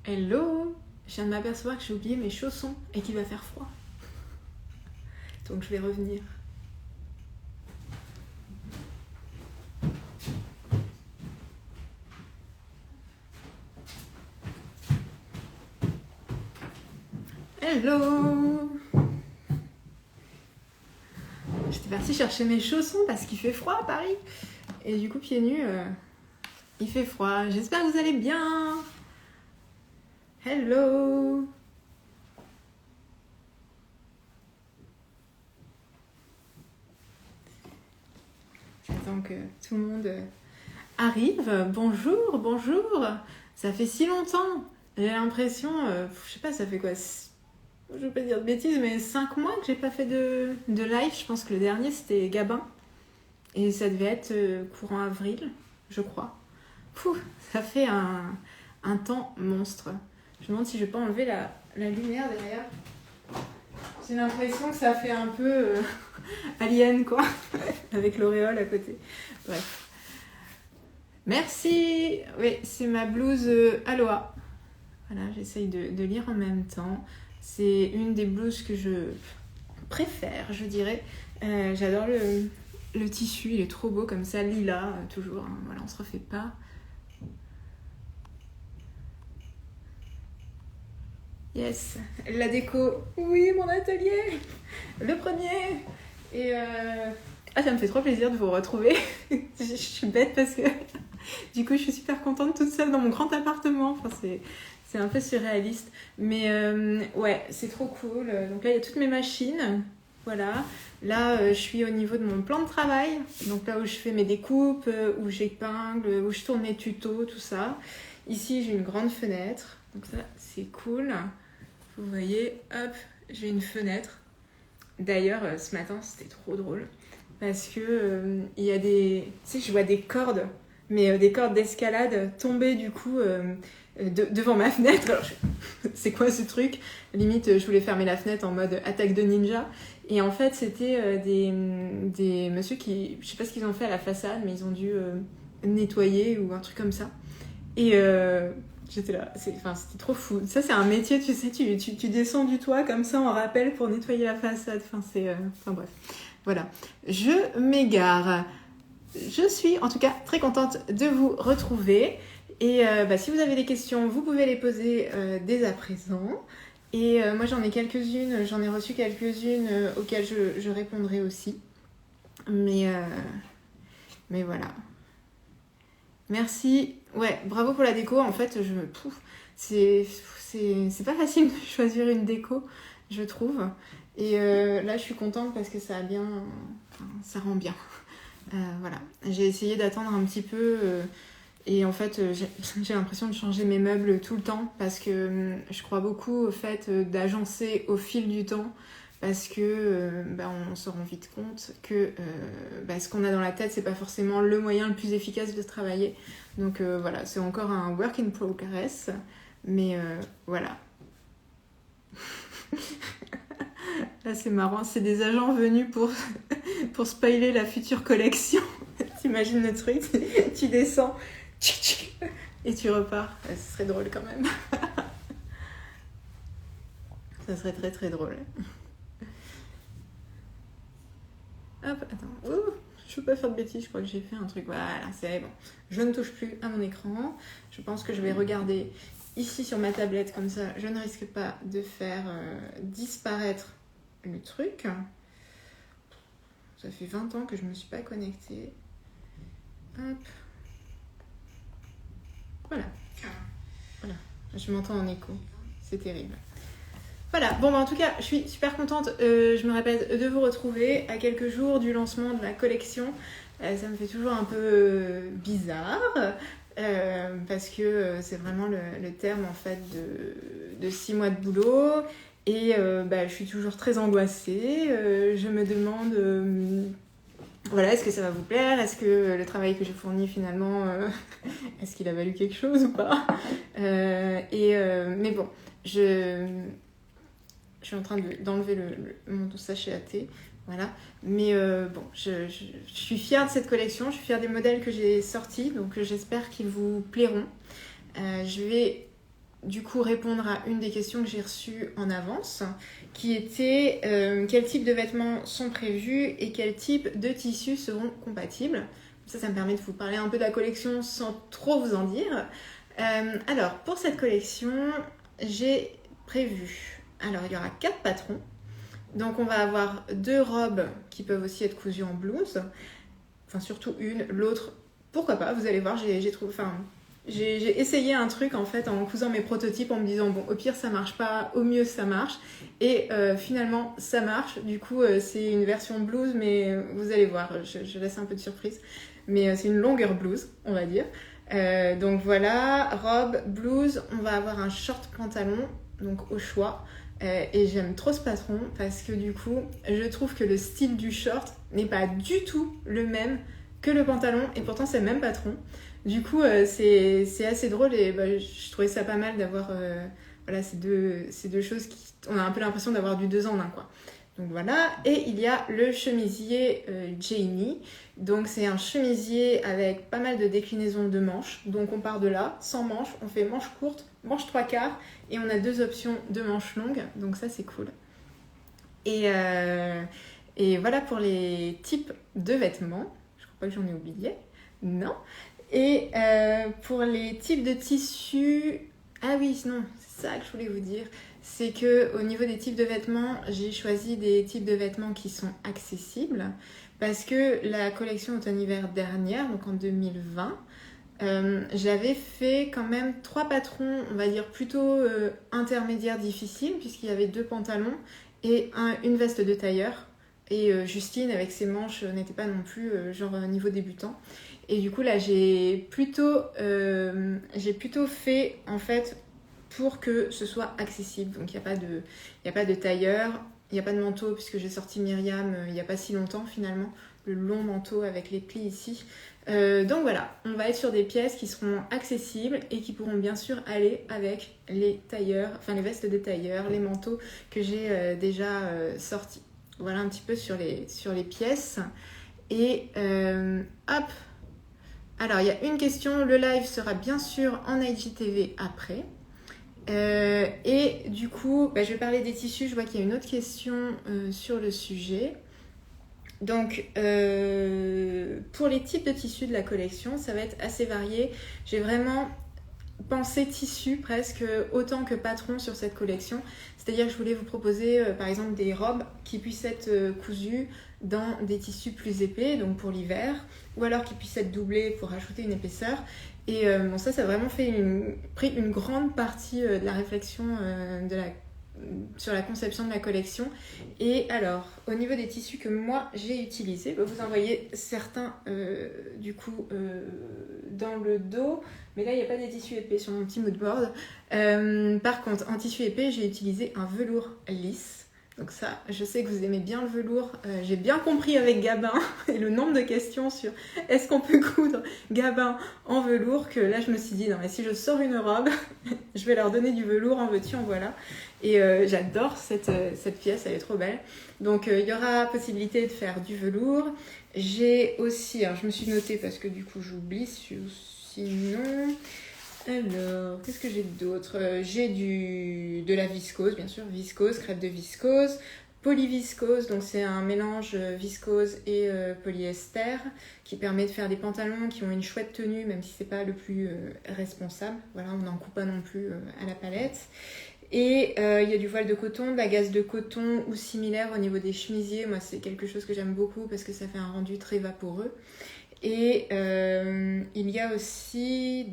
Hello! Je viens de m'apercevoir que j'ai oublié mes chaussons et qu'il va faire froid. Donc je vais revenir. Hello! J'étais partie chercher mes chaussons parce qu'il fait froid à Paris. Et du coup, pieds nus, il fait froid. J'espère que vous allez bien. Hello! J'attends que tout le monde arrive. Bonjour, bonjour. Ça fait si longtemps. J'ai l'impression, je sais pas, ça fait quoi? Je veux pas dire de bêtises, mais 5 mois que j'ai pas fait de live. Je pense que le dernier c'était Gabin. Et ça devait être courant avril, je crois. Pouh, ça fait un temps monstre. Je me demande si je vais pas enlever la lumière derrière. J'ai l'impression que ça fait un peu alien, quoi, avec l'auréole à côté. Bref. Merci. Oui, c'est ma blouse Aloha. Voilà, j'essaye de lire en même temps. C'est une des blouses que je préfère, je dirais. J'adore le tissu, il est trop beau comme ça, lilas, toujours. Hein. Voilà, on se refait pas. Yes, la déco. Oui, mon atelier. Le premier. Et ça me fait trop plaisir de vous retrouver. Je suis bête parce que du coup, je suis super contente toute seule dans mon grand appartement. Enfin, c'est un peu surréaliste. Mais ouais, c'est trop cool. Donc là, il y a toutes mes machines. Voilà. Là, je suis au niveau de mon plan de travail. Donc là où je fais mes découpes, où j'épingle, où je tourne mes tutos, tout ça. Ici, j'ai une grande fenêtre. Donc ça, c'est cool. Vous voyez, hop, j'ai une fenêtre. D'ailleurs, ce matin, c'était trop drôle. Parce que il y a des... Tu sais, je vois des cordes, mais des cordes d'escalade tomber du coup devant ma fenêtre. Alors, c'est quoi ce truc? Limite, je voulais fermer la fenêtre en mode attaque de ninja. Et en fait, c'était des messieurs qui... Je sais pas ce qu'ils ont fait à la façade, mais ils ont dû nettoyer ou un truc comme ça. Et j'étais là, c'était trop fou. Ça, c'est un métier, tu sais, tu descends du toit comme ça en rappel pour nettoyer la façade. Enfin bref, voilà. Je m'égare. Je suis en tout cas très contente de vous retrouver. Et si vous avez des questions, vous pouvez les poser dès à présent. Et moi, j'en ai reçu quelques-unes auxquelles je répondrai aussi. Mais voilà. Merci. Ouais, bravo pour la déco. En fait, c'est pas facile de choisir une déco, je trouve. Et là, je suis contente parce que ça rend bien. Voilà. J'ai essayé d'attendre un petit peu et en fait, j'ai l'impression de changer mes meubles tout le temps parce que je crois beaucoup au fait d'agencer au fil du temps. Parce que on se rend vite compte que ce qu'on a dans la tête, c'est pas forcément le moyen le plus efficace de travailler. Donc voilà, c'est encore un work in progress. Mais voilà. Là, c'est marrant, c'est des agents venus pour spoiler la future collection. T'imagines le truc, tu descends et tu repars. Ce serait drôle quand même. Ça serait très très drôle. Hop, attends. Ouh, je peux pas faire de bêtises, je crois que j'ai fait un truc. Voilà, c'est bon. Je ne touche plus à mon écran. Je pense que je vais regarder ici sur ma tablette, comme ça je ne risque pas de faire disparaître le truc. Ça fait 20 ans que je me suis pas connectée. Hop. Voilà. Je m'entends en écho. C'est terrible. Voilà, bon en tout cas, je suis super contente, je me répète, de vous retrouver à quelques jours du lancement de la collection. Ça me fait toujours un peu bizarre, parce que c'est vraiment le terme en fait de 6 mois de boulot. Et je suis toujours très angoissée, je me demande... voilà, est-ce que ça va vous plaire? Est-ce que le travail que j'ai fourni finalement, est-ce qu'il a valu quelque chose ou pas? Mais bon, je suis en train d'enlever mon sachet à thé, voilà. Mais bon, je suis fière de cette collection, je suis fière des modèles que j'ai sortis, donc j'espère qu'ils vous plairont. Je vais du coup répondre à une des questions que j'ai reçues en avance, qui était quel type de vêtements sont prévus et quel type de tissus seront compatibles. Ça me permet de vous parler un peu de la collection sans trop vous en dire. Alors, pour cette collection, j'ai prévu... Alors, il y aura 4 patrons. Donc, on va avoir 2 robes qui peuvent aussi être cousues en blouse. Enfin, surtout une. L'autre, pourquoi pas, vous allez voir, j'ai trouvé... Enfin, j'ai essayé un truc en fait en cousant mes prototypes en me disant bon au pire ça marche pas, au mieux ça marche et finalement ça marche. Du coup c'est une version blouse mais vous allez voir, je laisse un peu de surprise mais c'est une longueur blouse on va dire. Donc voilà, robe, blouse, on va avoir un short pantalon donc au choix. Et j'aime trop ce patron parce que du coup je trouve que le style du short n'est pas du tout le même que le pantalon et pourtant c'est le même patron. Du coup, c'est assez drôle et je trouvais ça pas mal d'avoir voilà, ces deux choses qui... On a un peu l'impression d'avoir du 2 en 1, quoi. Donc voilà, et il y a le chemisier Jamie. Donc c'est un chemisier avec pas mal de déclinaisons de manches. Donc on part de là, sans manches, on fait manches courtes, manches 3/4 et on a 2 options de manches longues. Donc ça c'est cool. Et voilà pour les types de vêtements. Je crois pas que j'en ai oublié. Non. Et pour les types de tissus, ah oui, non, c'est ça que je voulais vous dire, c'est que au niveau des types de vêtements, j'ai choisi des types de vêtements qui sont accessibles parce que la collection automne-hiver dernière, donc en 2020, j'avais fait quand même 3 patrons, on va dire plutôt intermédiaires difficiles puisqu'il y avait 2 pantalons et une veste de tailleur. Et Justine, avec ses manches, n'était pas non plus genre niveau débutant. Et du coup, là, j'ai plutôt fait, en fait, pour que ce soit accessible. Donc, il n'y a pas de tailleur, il n'y a pas de manteau, puisque j'ai sorti Myriam il n'y a pas si longtemps, finalement. Le long manteau avec les plis ici. Donc voilà, on va être sur des pièces qui seront accessibles et qui pourront bien sûr aller avec les tailleurs, enfin les vestes de tailleurs, les manteaux que j'ai déjà sortis. Voilà un petit peu sur les pièces. Et hop. Alors, il y a une question. Le live sera bien sûr en IGTV après. Et du coup, je vais parler des tissus. Je vois qu'il y a une autre question sur le sujet. Donc, pour les types de tissus de la collection, ça va être assez varié. J'ai vraiment pensé tissu presque autant que patron sur cette collection. C'est-à-dire que je voulais vous proposer par exemple des robes qui puissent être cousues dans des tissus plus épais, donc pour l'hiver, ou alors qui puissent être doublées pour ajouter une épaisseur. Et bon, ça a vraiment pris une grande partie de la réflexion sur la conception de la collection. Et alors, au niveau des tissus que moi j'ai utilisés, vous en voyez certains du coup dans le dos, mais là il n'y a pas des tissus épais sur mon petit moodboard. Par contre, en tissu épais, j'ai utilisé un velours lisse. Donc ça, je sais que vous aimez bien le velours. J'ai bien compris avec Gabin et le nombre de questions sur est-ce qu'on peut coudre Gabin en velours que là je me suis dit non mais si je sors une robe, je vais leur donner du velours, en veux-tu, en voilà. Et j'adore cette pièce, elle est trop belle. Donc il y aura possibilité de faire du velours. J'ai aussi, alors je me suis notée parce que du coup j'oublie sinon... Alors, qu'est-ce que j'ai d'autre ? J'ai de la viscose, bien sûr, viscose, crêpe de viscose, polyviscose, donc c'est un mélange viscose et polyester qui permet de faire des pantalons qui ont une chouette tenue, même si c'est pas le plus responsable. Voilà, on n'en coupe pas non plus à la palette. Et il y a du voile de coton, de la gaze de coton ou similaire au niveau des chemisiers. Moi, c'est quelque chose que j'aime beaucoup parce que ça fait un rendu très vaporeux. Et il y a aussi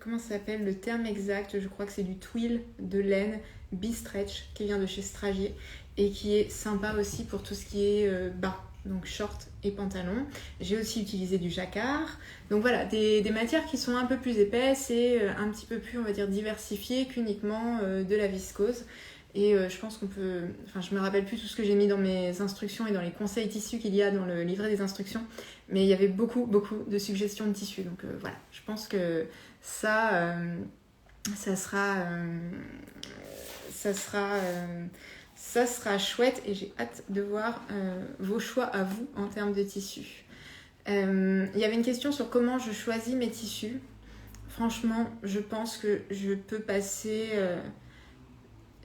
comment ça s'appelle le terme exact ? Je crois que c'est du twill de laine B-Stretch qui vient de chez Stragier et qui est sympa aussi pour tout ce qui est bas, donc short et pantalon. J'ai aussi utilisé du jacquard. Donc voilà, des matières qui sont un peu plus épaisses et un petit peu plus, on va dire, diversifiées qu'uniquement de la viscose. Et je pense qu'on peut... Enfin, je me rappelle plus tout ce que j'ai mis dans mes instructions et dans les conseils tissus qu'il y a dans le livret des instructions. Mais il y avait beaucoup de suggestions de tissus. Donc voilà, je pense que ça sera chouette. Et j'ai hâte de voir vos choix à vous en termes de tissus. Il y avait une question sur comment je choisis mes tissus. franchement, je pense que je peux passer...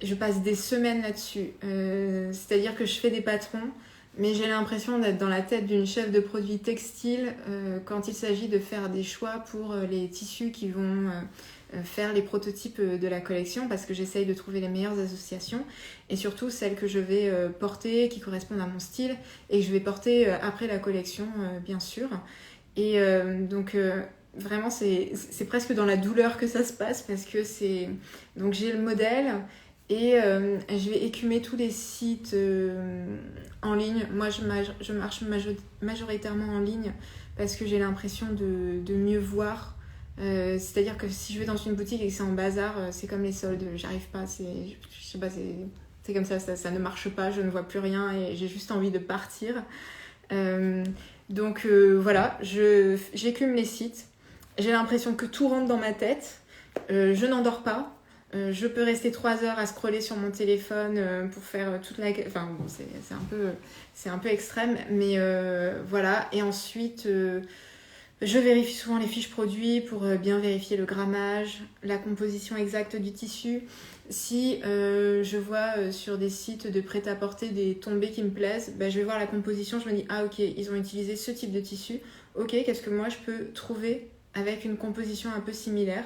je passe des semaines là-dessus. C'est-à-dire que je fais des patrons, mais j'ai l'impression d'être dans la tête d'une chef de produit textile quand il s'agit de faire des choix pour les tissus qui vont faire les prototypes de la collection, parce que j'essaye de trouver les meilleures associations et surtout celles que je vais porter, qui correspondent à mon style et que je vais porter après la collection, bien sûr. Et donc... vraiment, c'est presque dans la douleur que ça se passe parce que c'est... Donc j'ai le modèle et je vais écumer tous les sites en ligne. Moi, je marche majoritairement en ligne parce que j'ai l'impression de mieux voir. C'est-à-dire que si je vais dans une boutique et que c'est en bazar, c'est comme les soldes, j'arrive pas, je sais pas, c'est comme ça ne marche pas, je ne vois plus rien et j'ai juste envie de partir. Donc voilà, j'écume les sites. J'ai l'impression que tout rentre dans ma tête. Je n'endors pas. Je peux rester 3 heures à scroller sur mon téléphone pour faire toute la... Enfin bon, c'est un peu extrême, mais voilà. Et ensuite, je vérifie souvent les fiches produits pour bien vérifier le grammage, la composition exacte du tissu. Si je vois sur des sites de prêt-à-porter des tombées qui me plaisent, je vais voir la composition, je me dis « Ah ok, ils ont utilisé ce type de tissu. Ok, qu'est-ce que moi je peux trouver avec une composition un peu similaire ?»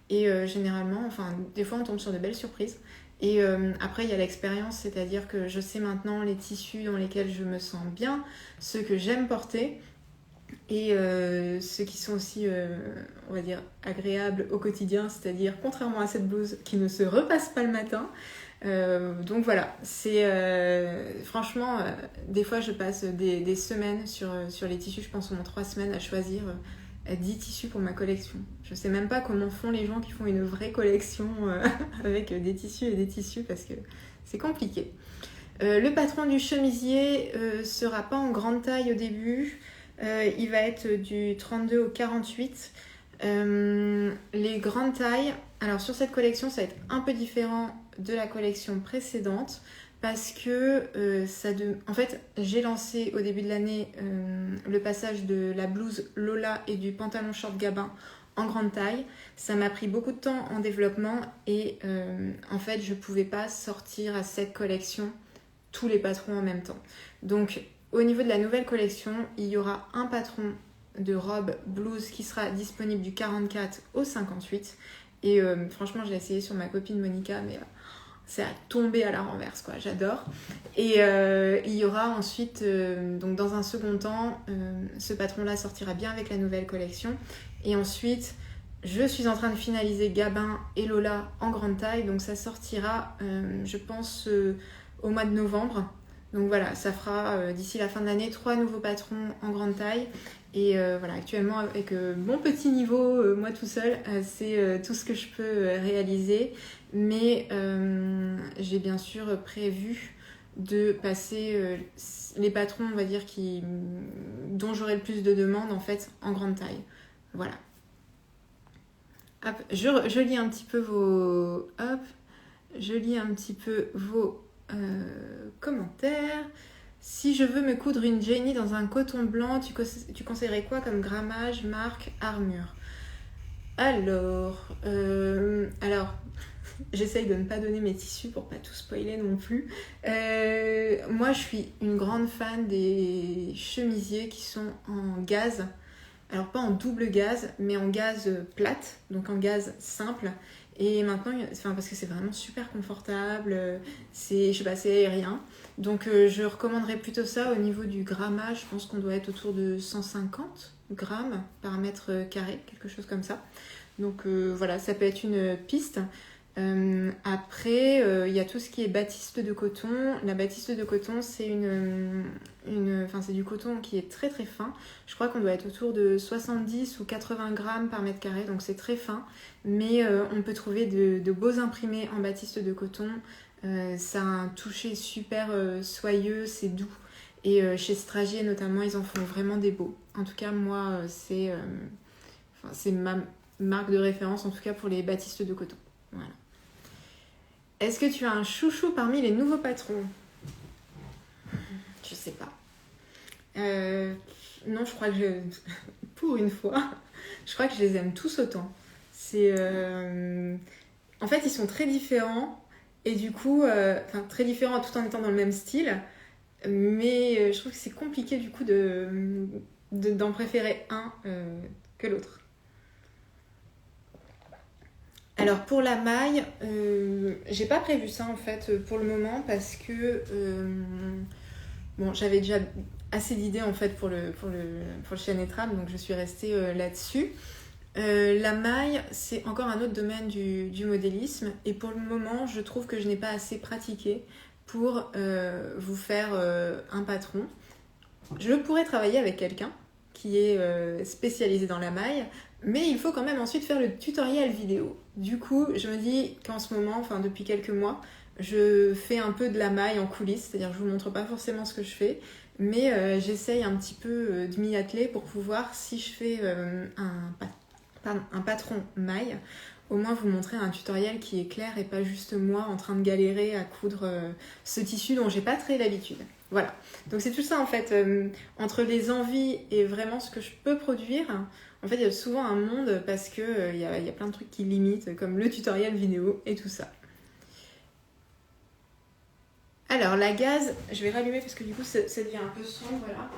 Et généralement, enfin, des fois on tombe sur de belles surprises. Et après, il y a l'expérience, c'est-à-dire que je sais maintenant les tissus dans lesquels je me sens bien, ceux que j'aime porter, et ceux qui sont aussi, on va dire, agréables au quotidien, c'est-à-dire contrairement à cette blouse qui ne se repasse pas le matin. Donc voilà, c'est franchement, des fois je passe des semaines sur les tissus, je pense au moins 3 semaines à choisir 10 tissus pour ma collection. Je sais même pas comment font les gens qui font une vraie collection avec des tissus et des tissus parce que c'est compliqué. Le patron du chemisier sera pas en grande taille au début. Il va être du 32 au 48. Les grandes tailles, alors sur cette collection, ça va être un peu différent de la collection précédente parce que en fait, j'ai lancé au début de l'année le passage de la blouse Lola et du pantalon short Gabin en grande taille. Ça m'a pris beaucoup de temps en développement et en fait, je pouvais pas sortir à cette collection tous les patrons en même temps. Donc, au niveau de la nouvelle collection, il y aura un patron de robe blouse qui sera disponible du 44 au 58. Et franchement, j'ai essayé sur ma copine Monica, mais c'est à tomber à la renverse, quoi. J'adore. Et il y aura ensuite, donc dans un second temps, ce patron-là sortira bien avec la nouvelle collection. Et ensuite, je suis en train de finaliser Gabin et Lola en grande taille. Donc ça sortira, je pense, au mois de novembre. Donc voilà, ça fera d'ici la fin de l'année 3 nouveaux patrons en grande taille. Et voilà, actuellement, avec mon petit niveau, moi tout seul, c'est tout ce que je peux réaliser. Mais j'ai bien sûr prévu de passer les patrons, on va dire, dont j'aurai le plus de demandes, en fait, en grande taille. Voilà. Hop, je lis un petit peu vos... Hop, je lis un petit peu vos... commentaires. Si je veux me coudre une Jenny dans un coton blanc, tu conseillerais quoi comme grammage, marque, armure? Alors, j'essaye de ne pas donner mes tissus pour pas tout spoiler non plus. Moi, je suis une grande fan des chemisiers qui sont en gaze. Alors, pas en double gaze, mais en gaze plate, donc en gaze simple. Et maintenant, parce que c'est vraiment super confortable, c'est aérien. Donc je recommanderais plutôt ça au niveau du grammage. Je pense qu'on doit être autour de 150 grammes par mètre carré, quelque chose comme ça. Donc voilà, ça peut être une piste. Après, il y a tout ce qui est batiste de coton. La batiste de coton, c'est c'est du coton qui est très très fin. Je crois qu'on doit être autour de 70 ou 80 grammes par mètre carré, donc c'est très fin. Mais on peut trouver de beaux imprimés en batiste de coton. Ça a un toucher super soyeux, c'est doux. Et chez Stragier notamment, ils en font vraiment des beaux. En tout cas, moi, c'est ma marque de référence, en tout cas pour les batistes de coton. Voilà. Est-ce que tu as un chouchou parmi les nouveaux patrons? Je sais pas. Non, je crois que pour une fois, je crois que je les aime tous autant. En fait, ils sont très différents et du coup, très différents tout en étant dans le même style. Mais je trouve que c'est compliqué du coup d'en préférer un que l'autre. Alors pour la maille, j'ai pas prévu ça en fait pour le moment parce que j'avais déjà assez d'idées en fait pour le chien étrable, donc je suis restée là-dessus. La maille, c'est encore un autre domaine du modélisme et pour le moment, je trouve que je n'ai pas assez pratiqué pour vous faire un patron. Je pourrais travailler avec quelqu'un qui est spécialisé dans la maille, mais il faut quand même ensuite faire le tutoriel vidéo. Du coup, je me dis qu'en ce moment, depuis quelques mois, je fais un peu de la maille en coulisses, c'est-à-dire que je vous montre pas forcément ce que je fais, mais j'essaye un petit peu de m'y atteler pour pouvoir, si je fais un patron maille, au moins vous montrer un tutoriel qui est clair et pas juste moi en train de galérer à coudre ce tissu dont j'ai pas très l'habitude. Voilà, donc c'est tout ça en fait, entre les envies et vraiment ce que je peux produire, en fait il y a souvent un monde parce que y a plein de trucs qui limitent, comme le tutoriel vidéo et tout ça. Alors la gaze, je vais rallumer parce que du coup ça devient un peu sombre là.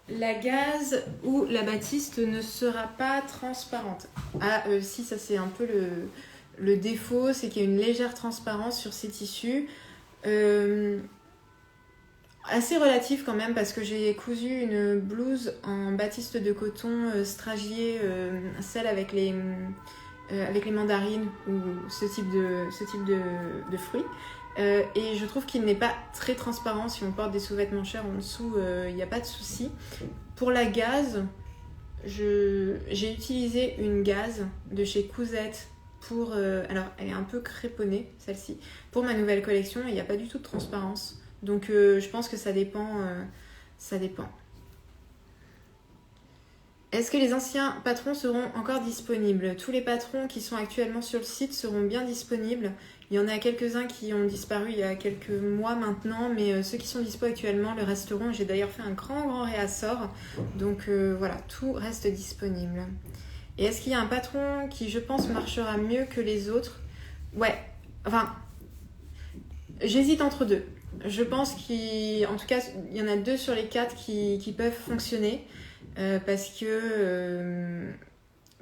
La gaze ou la batiste ne sera pas transparente. Si, ça c'est un peu le défaut, c'est qu'il y a une légère transparence sur ces tissus. Assez relative quand même parce que j'ai cousu une blouse en batiste de coton stragié, celle avec les mandarines ou ce type de fruits. Et je trouve qu'il n'est pas très transparent. Si on porte des sous-vêtements chers en dessous, il n'y a pas de souci. Pour la gaze, j'ai utilisé une gaze de chez Cousette pour... alors, elle est un peu créponnée, celle-ci. Pour ma nouvelle collection, il n'y a pas du tout de transparence. Donc, je pense que ça dépend. Ça dépend. Est-ce que les anciens patrons seront encore disponibles ? Tous les patrons qui sont actuellement sur le site seront bien disponibles. Il y en a quelques-uns qui ont disparu il y a quelques mois maintenant, mais ceux qui sont dispo actuellement le resteront. J'ai d'ailleurs fait un grand réassort. Donc voilà, tout reste disponible. Et est-ce qu'il y a un patron qui, je pense, marchera mieux que les autres ? Ouais, j'hésite entre deux. Je pense qu'en tout cas, il y en a 2 sur les 4 qui peuvent fonctionner. Parce que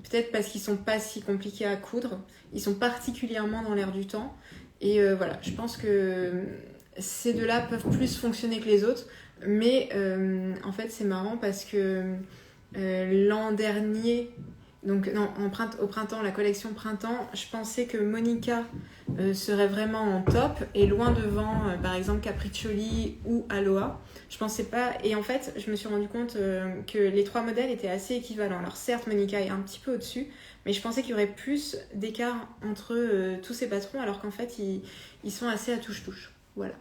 peut-être parce qu'ils sont pas si compliqués à coudre, ils sont particulièrement dans l'air du temps et voilà, je pense que ces 2-là peuvent plus fonctionner que les autres, mais en fait c'est marrant parce que l'an dernier, donc non, au printemps, la collection printemps, je pensais que Monica serait vraiment en top et loin devant par exemple Capriccioli ou Aloha. Je pensais pas, et en fait je me suis rendu compte que les 3 modèles étaient assez équivalents. Alors certes Monica est un petit peu au-dessus, mais je pensais qu'il y aurait plus d'écart entre tous ces patrons alors qu'en fait ils sont assez à touche-touche. Voilà.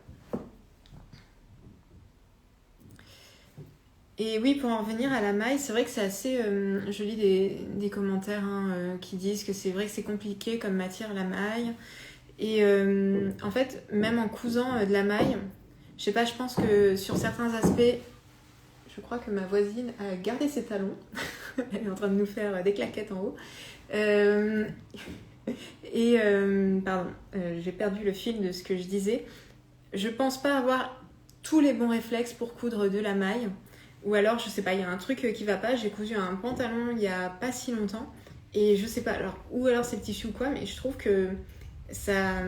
Et oui, pour en revenir à la maille, c'est vrai que c'est assez... je lis des commentaires qui disent que c'est vrai que c'est compliqué comme matière la maille. Et en fait, même en cousant de la maille, je sais pas, je pense que sur certains aspects, je crois que ma voisine a gardé ses talons. Elle est en train de nous faire des claquettes en haut. Pardon, j'ai perdu le fil de ce que je disais. Je pense pas avoir tous les bons réflexes pour coudre de la maille. Ou alors, je sais pas, il y a un truc qui va pas. J'ai cousu un pantalon il y a pas si longtemps. Et je sais pas, ou alors c'est le tissu ou quoi, mais je trouve que ça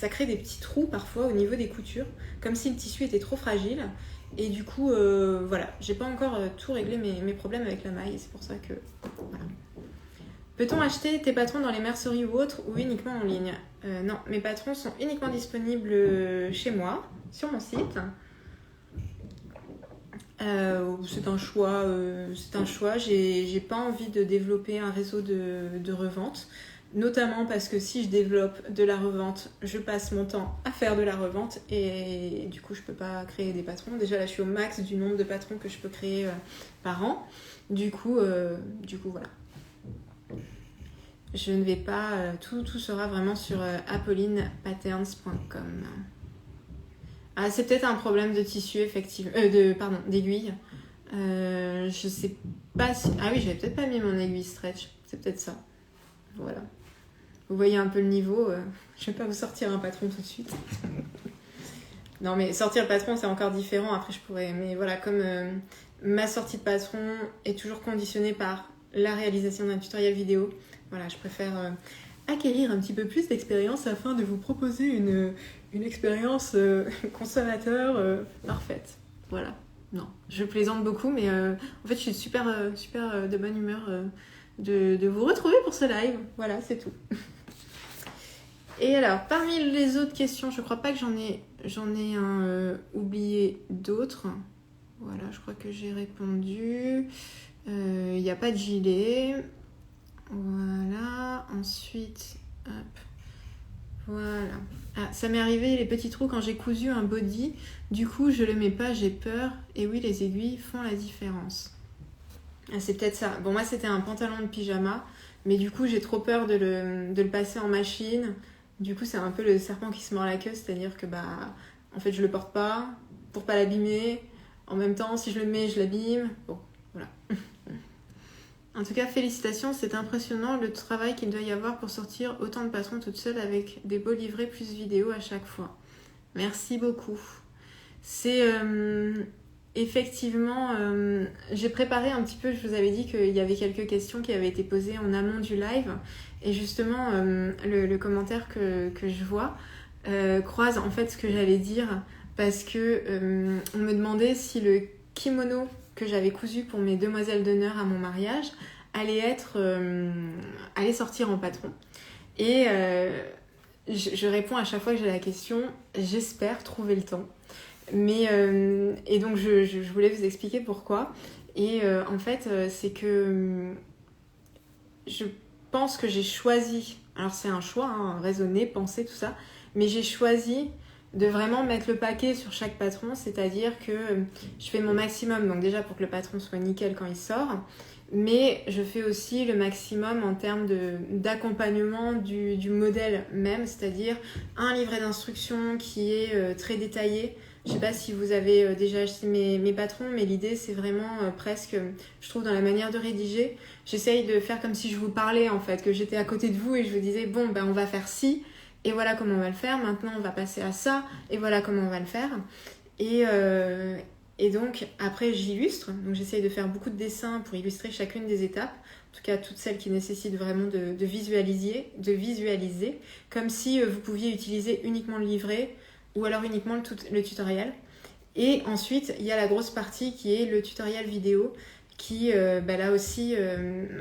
crée des petits trous parfois au niveau des coutures, comme si le tissu était trop fragile. Et du coup, voilà, j'ai pas encore tout réglé mes problèmes avec la maille. Et c'est pour ça que... Voilà. Peut-on acheter tes patrons dans les merceries ou autres ou uniquement en ligne ? Non, mes patrons sont uniquement disponibles chez moi, sur mon site. C'est un choix. J'ai pas envie de développer un réseau de revente, notamment parce que si je développe de la revente, je passe mon temps à faire de la revente et du coup je peux pas créer des patrons. Déjà là je suis au max du nombre de patrons que je peux créer par an. Du coup voilà. Je ne vais pas... tout sera vraiment sur apollinepatterns.com. Ah, c'est peut-être un problème de tissu, effectivement. D'aiguille. Je sais pas si... Ah oui, j'avais peut-être pas mis mon aiguille stretch. c'est peut-être ça. Voilà. Vous voyez un peu le niveau. Je vais pas vous sortir un patron tout de suite. Non, mais sortir le patron, c'est encore différent. Après, je pourrais... Mais voilà, comme ma sortie de patron est toujours conditionnée par la réalisation d'un tutoriel vidéo, voilà, je préfère acquérir un petit peu plus d'expérience afin de vous proposer une expérience consommateur parfaite. Voilà. Non, je plaisante beaucoup, mais en fait, je suis super de bonne humeur de vous retrouver pour ce live. Voilà, c'est tout. Et alors, parmi les autres questions, je crois pas que j'en ai oublié d'autres. Voilà, je crois que j'ai répondu. Il n'y a pas de gilet. Voilà. Ensuite, hop. Voilà. Ah, ça m'est arrivé les petits trous quand j'ai cousu un body. Du coup, je le mets pas, j'ai peur. Et oui, les aiguilles font la différence. Ah, c'est peut-être ça. Bon, moi, c'était un pantalon de pyjama. Mais du coup, j'ai trop peur de le passer en machine. Du coup, c'est un peu le serpent qui se mord la queue. C'est-à-dire que, en fait, je le porte pas pour pas l'abîmer. En même temps, si je le mets, je l'abîme. Bon, voilà. En tout cas, félicitations, c'est impressionnant le travail qu'il doit y avoir pour sortir autant de patrons toute seule avec des beaux livrets plus vidéos à chaque fois. Merci beaucoup. C'est effectivement, j'ai préparé un petit peu, je vous avais dit qu'il y avait quelques questions qui avaient été posées en amont du live. Et justement, le commentaire que je vois croise en fait ce que j'allais dire parce que on me demandait si le kimono que j'avais cousu pour mes demoiselles d'honneur à mon mariage allait sortir en patron. Et je réponds à chaque fois que j'ai la question, j'espère trouver le temps. Mais, et donc je voulais vous expliquer pourquoi. Et en fait, c'est que je pense que j'ai choisi, alors c'est un choix, hein, raisonner, penser, tout ça, mais j'ai choisi de vraiment mettre le paquet sur chaque patron, c'est-à-dire que je fais mon maximum, donc déjà pour que le patron soit nickel quand il sort, mais je fais aussi le maximum en termes d'accompagnement du modèle même, c'est-à-dire un livret d'instructions qui est très détaillé. Je sais pas si vous avez déjà acheté mes patrons, mais l'idée c'est vraiment presque, je trouve, dans la manière de rédiger, j'essaye de faire comme si je vous parlais en fait, que j'étais à côté de vous et je vous disais bon on va faire ci, et voilà comment on va le faire, maintenant on va passer à ça, et voilà comment on va le faire. Et donc après j'illustre, donc j'essaye de faire beaucoup de dessins pour illustrer chacune des étapes, en tout cas toutes celles qui nécessitent vraiment de visualiser, comme si vous pouviez utiliser uniquement le livret, ou alors uniquement le tutoriel. Et ensuite, il y a la grosse partie qui est le tutoriel vidéo, qui là aussi,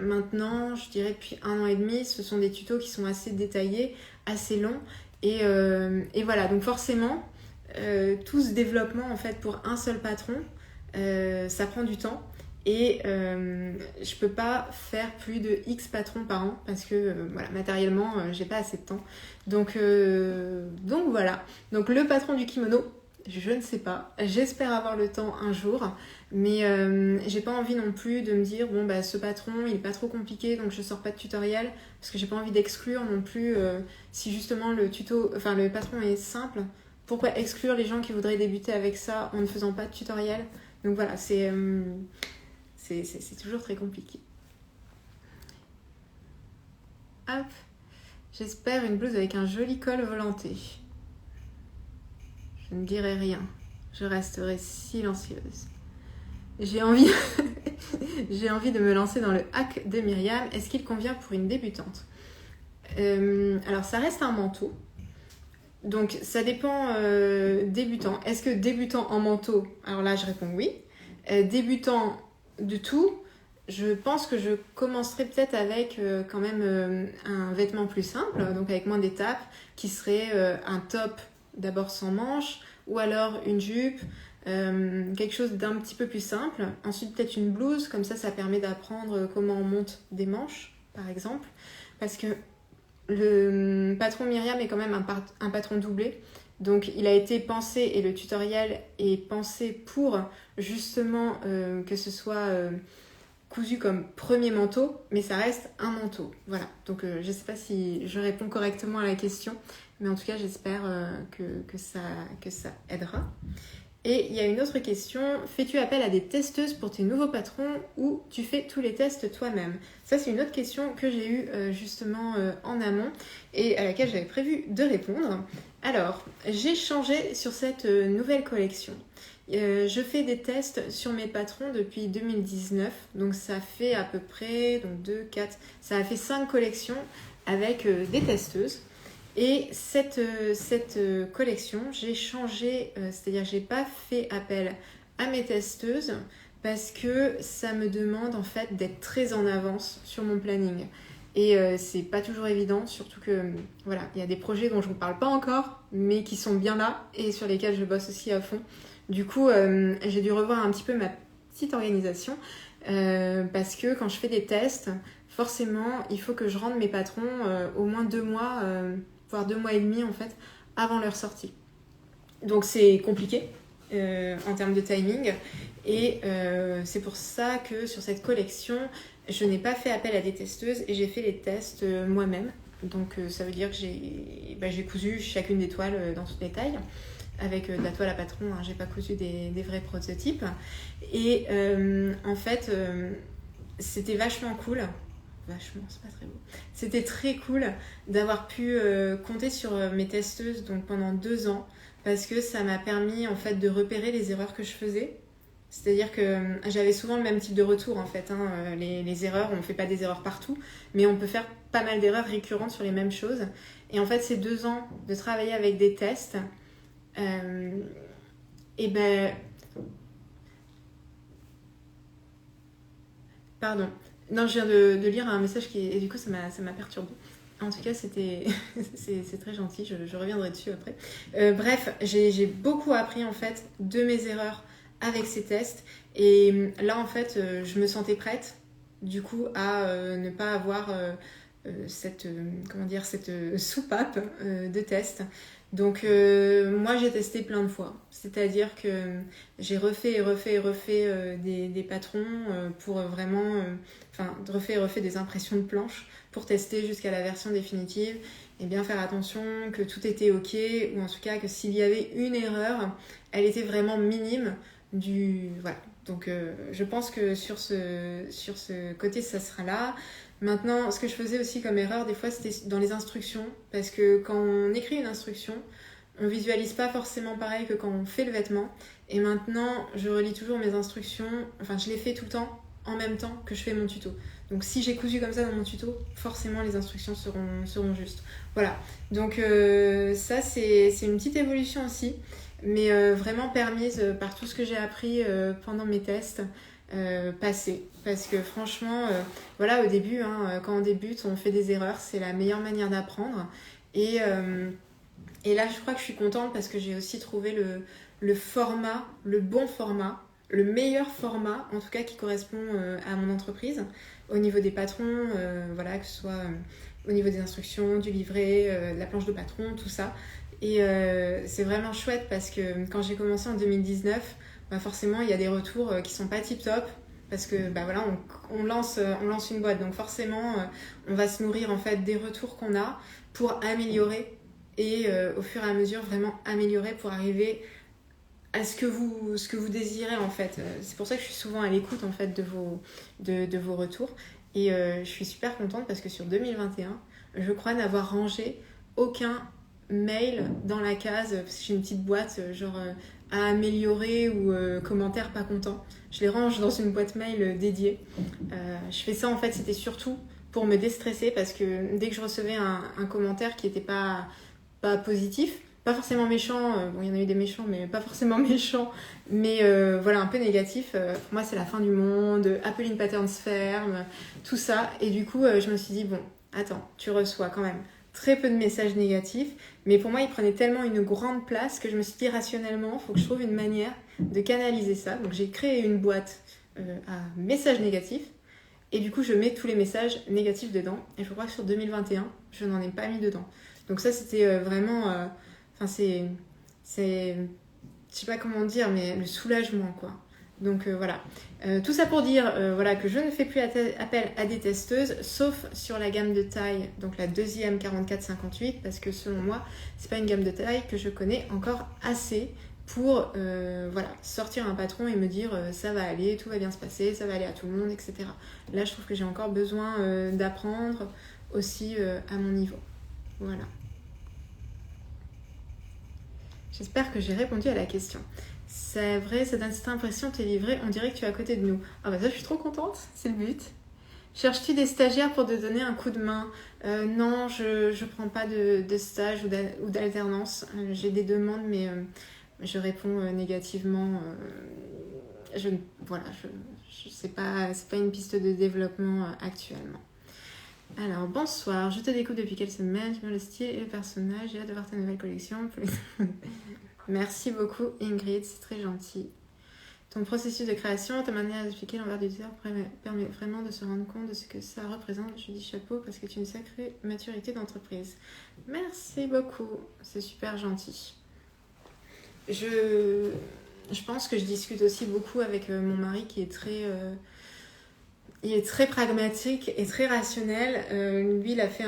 maintenant, je dirais depuis 1 an et demi, ce sont des tutos qui sont assez détaillés, assez longs. Et voilà, donc forcément, tout ce développement en fait pour un seul patron, ça prend du temps. Et je peux pas faire plus de X patrons par an parce que voilà, matériellement j'ai pas assez de temps. Donc voilà. Donc le patron du kimono, je ne sais pas. J'espère avoir le temps un jour, mais j'ai pas envie non plus de me dire ce patron il est pas trop compliqué donc je sors pas de tutoriel parce que j'ai pas envie d'exclure non plus si justement le patron est simple. Pourquoi exclure les gens qui voudraient débuter avec ça en ne faisant pas de tutoriel? Donc voilà, c'est toujours très compliqué. Hop, j'espère une blouse avec un joli col volanté. Je ne dirai rien, je resterai silencieuse. J'ai envie de me lancer dans le hack de Myriam. Est-ce qu'il convient pour une débutante? Alors ça reste un manteau. Donc ça dépend débutant. Est-ce que débutant en manteau? Alors là je réponds oui. Débutant de tout, je pense que je commencerai peut-être avec quand même un vêtement plus simple, donc avec moins d'étapes, qui serait un top d'abord sans manches, ou alors une jupe, quelque chose d'un petit peu plus simple. Ensuite peut-être une blouse, comme ça permet d'apprendre comment on monte des manches, par exemple. Parce que le patron Myriam est quand même un patron doublé. Donc il a été pensé, et le tutoriel est pensé pour justement que ce soit cousu comme premier manteau, mais ça reste un manteau. Voilà, donc je ne sais pas si je réponds correctement à la question, mais en tout cas j'espère que ça aidera. Et il y a une autre question, fais-tu appel à des testeuses pour tes nouveaux patrons ou tu fais tous les tests toi-même? Ça, c'est une autre question que j'ai eue justement en amont et à laquelle j'avais prévu de répondre. Alors, j'ai changé sur cette nouvelle collection. Je fais des tests sur mes patrons depuis 2019, donc ça fait à peu près 2, 4, ça a fait 5 collections avec des testeuses. Et cette collection, j'ai changé, c'est-à-dire j'ai pas fait appel à mes testeuses parce que ça me demande en fait d'être très en avance sur mon planning. Et c'est pas toujours évident, surtout que voilà, il y a des projets dont je ne vous parle pas encore, mais qui sont bien là et sur lesquels je bosse aussi à fond. Du coup, j'ai dû revoir un petit peu ma petite organisation parce que quand je fais des tests, forcément, il faut que je rende mes patrons au moins 2 mois, voire 2 mois et demi en fait, avant leur sortie. Donc c'est compliqué en termes de timing et c'est pour ça que sur cette collection, je n'ai pas fait appel à des testeuses et j'ai fait les tests moi-même. Donc ça veut dire que j'ai cousu chacune des toiles dans toutes les tailles avec de la toile à patron, hein, j'ai pas cousu des vrais prototypes. Et en fait, c'était vachement cool. Vachement, c'est pas très beau. C'était très cool d'avoir pu compter sur mes testeuses donc pendant 2 ans parce que ça m'a permis en fait de repérer les erreurs que je faisais. C'est-à-dire que j'avais souvent le même type de retour en fait. Les erreurs, on ne fait pas des erreurs partout, mais on peut faire pas mal d'erreurs récurrentes sur les mêmes choses. Et en fait, ces 2 ans de travailler avec des tests, et ben... Pardon. Non, je viens de lire un message et du coup ça m'a perturbée. En tout cas, c'est très gentil, je reviendrai dessus après. Bref, j'ai beaucoup appris en fait de mes erreurs avec ces tests. Et là, en fait, je me sentais prête du coup à ne pas avoir cette soupape de tests. Donc moi j'ai testé plein de fois, c'est-à-dire que j'ai refait et refait des patrons pour vraiment, refait des impressions de planches pour tester jusqu'à la version définitive et bien faire attention que tout était ok ou en tout cas que s'il y avait une erreur, elle était vraiment minime voilà. Donc je pense que sur ce côté ça sera là. Maintenant, ce que je faisais aussi comme erreur, des fois, c'était dans les instructions. Parce que quand on écrit une instruction, on visualise pas forcément pareil que quand on fait le vêtement. Et maintenant, je relis toujours mes instructions. Enfin, je les fais tout le temps en même temps que je fais mon tuto. Donc, si j'ai cousu comme ça dans mon tuto, forcément, les instructions seront justes. Voilà. Donc, ça, c'est une petite évolution aussi. Mais vraiment permise par tout ce que j'ai appris pendant mes tests. Passé parce que franchement voilà, au début quand on débute on fait des erreurs, c'est la meilleure manière d'apprendre et là je crois que je suis contente parce que j'ai aussi trouvé le format, le bon format, le meilleur format en tout cas qui correspond à mon entreprise au niveau des patrons, voilà, que ce soit au niveau des instructions, du livret, de la planche de patron, tout ça. Et c'est vraiment chouette parce que quand j'ai commencé en 2019, forcément il y a des retours qui sont pas tip top parce que voilà, on lance une boîte, donc forcément on va se nourrir en fait des retours qu'on a pour améliorer et au fur et à mesure vraiment améliorer pour arriver à ce que vous désirez en fait. C'est pour ça que je suis souvent à l'écoute en fait de vos retours et je suis super contente parce que sur 2021 je crois n'avoir rangé aucun mail dans la case parce que j'ai une petite boîte à améliorer ou commentaires pas contents. Je les range dans une boîte mail dédiée. Je fais ça en fait, c'était surtout pour me déstresser parce que dès que je recevais un commentaire qui n'était pas positif, pas forcément méchant, bon il y en a eu des méchants mais pas forcément méchants, mais voilà un peu négatif, pour moi c'est la fin du monde, Appeline Patterns ferme, tout ça, et du coup je me suis dit bon attends, tu reçois quand même très peu de messages négatifs, mais pour moi ils prenaient tellement une grande place que je me suis dit rationnellement il faut que je trouve une manière de canaliser ça. Donc j'ai créé une boîte à messages négatifs et du coup je mets tous les messages négatifs dedans et je crois que sur 2021 je n'en ai pas mis dedans. Donc ça c'était vraiment c'est je sais pas comment dire, mais le soulagement quoi. Donc voilà, tout ça pour dire voilà, que je ne fais plus appel à des testeuses, sauf sur la gamme de taille, donc la deuxième 44-58, parce que selon moi, c'est pas une gamme de taille que je connais encore assez pour voilà, sortir un patron et me dire ça va aller, tout va bien se passer, ça va aller à tout le monde, etc. Là, je trouve que j'ai encore besoin d'apprendre aussi à mon niveau. Voilà. J'espère que j'ai répondu à la question. C'est vrai, ça donne cette impression, t'es livré, on dirait que tu es à côté de nous. Ah bah ça, je suis trop contente, c'est le but. Cherches-tu des stagiaires pour te donner un coup de main? Non, je prends pas de stage ou d'alternance. J'ai des demandes, mais je réponds négativement. Voilà, c'est pas une piste de développement actuellement. Alors, bonsoir, je te découvre depuis quelques semaines, j'aime le style et le personnage, j'ai hâte de voir ta nouvelle collection. Merci beaucoup Ingrid, c'est très gentil. Ton processus de création, ta manière d'expliquer l'envers du décor permet vraiment de se rendre compte de ce que ça représente. Je dis chapeau parce que tu as une sacrée maturité d'entreprise. Merci beaucoup, c'est super gentil. Je pense que je discute aussi beaucoup avec mon mari qui est il est très pragmatique et très rationnel. Lui, il a fait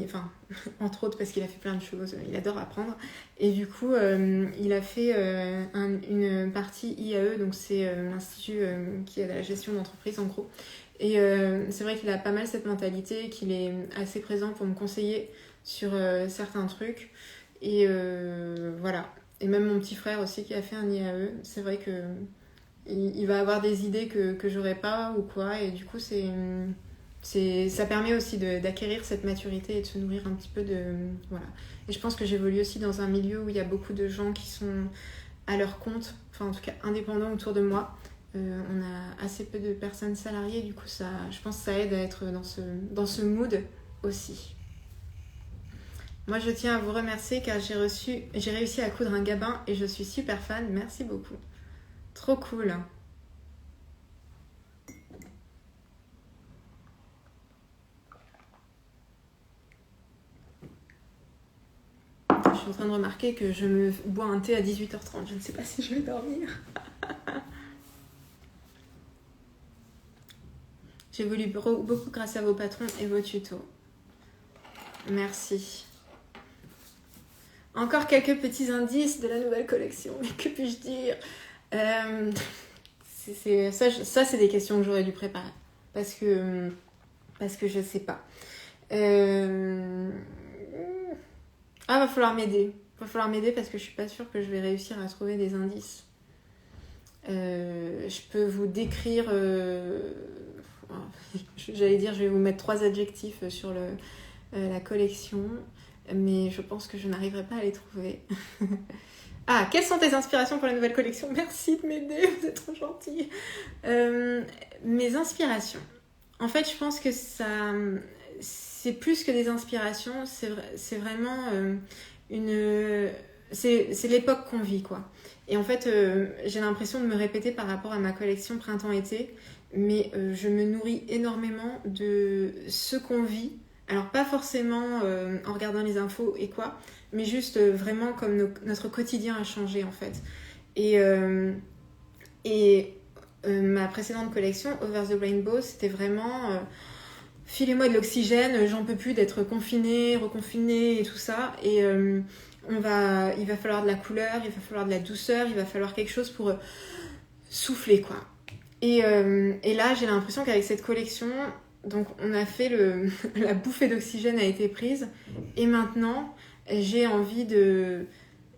enfin, entre autres parce qu'il a fait plein de choses, il adore apprendre. Et du coup, il a fait une partie IAE, donc c'est l'institut qui aide à la gestion d'entreprise en gros. Et c'est vrai qu'il a pas mal cette mentalité, qu'il est assez présent pour me conseiller sur certains trucs. Et voilà. Et même mon petit frère aussi qui a fait un IAE, c'est vrai que il va avoir des idées que j'aurais pas ou quoi, et du coup ça permet aussi d'acquérir cette maturité et de se nourrir un petit peu voilà. Et je pense que j'évolue aussi dans un milieu où il y a beaucoup de gens qui sont à leur compte, enfin en tout cas indépendants autour de moi. On a assez peu de personnes salariées, du coup je pense que ça aide à être dans ce mood aussi. Moi je tiens à vous remercier car j'ai réussi à coudre un gabin et je suis super fan, merci beaucoup. Trop cool. Je suis en train de remarquer que je me bois un thé à 18h30. Je ne sais pas si je vais dormir. J'évolue beaucoup grâce à vos patrons et vos tutos. Merci. Encore quelques petits indices de la nouvelle collection. Mais que puis-je dire ? Ça, c'est des questions que j'aurais dû préparer. Parce que je sais pas. Va falloir m'aider. Va falloir m'aider parce que je suis pas sûre que je vais réussir à trouver des indices. Je peux vous décrire... J'allais dire, je vais vous mettre 3 adjectifs sur la collection. Mais je pense que je n'arriverai pas à les trouver. Quelles sont tes inspirations pour la nouvelle collection ? Merci de m'aider, vous êtes trop gentils. Mes inspirations. En fait, je pense que c'est plus que des inspirations, c'est vraiment c'est l'époque qu'on vit, quoi. Et en fait, j'ai l'impression de me répéter par rapport à ma collection printemps-été, mais je me nourris énormément de ce qu'on vit. Alors pas forcément en regardant les infos et quoi, mais juste vraiment comme notre quotidien a changé en fait. Et ma précédente collection, Over the Rainbow, c'était vraiment filez-moi de l'oxygène, j'en peux plus d'être confinée, reconfinée et tout ça. Et il va falloir de la couleur, il va falloir de la douceur, il va falloir quelque chose pour souffler quoi. Et là, j'ai l'impression qu'avec cette collection... Donc on a fait la bouffée d'oxygène a été prise et maintenant j'ai envie de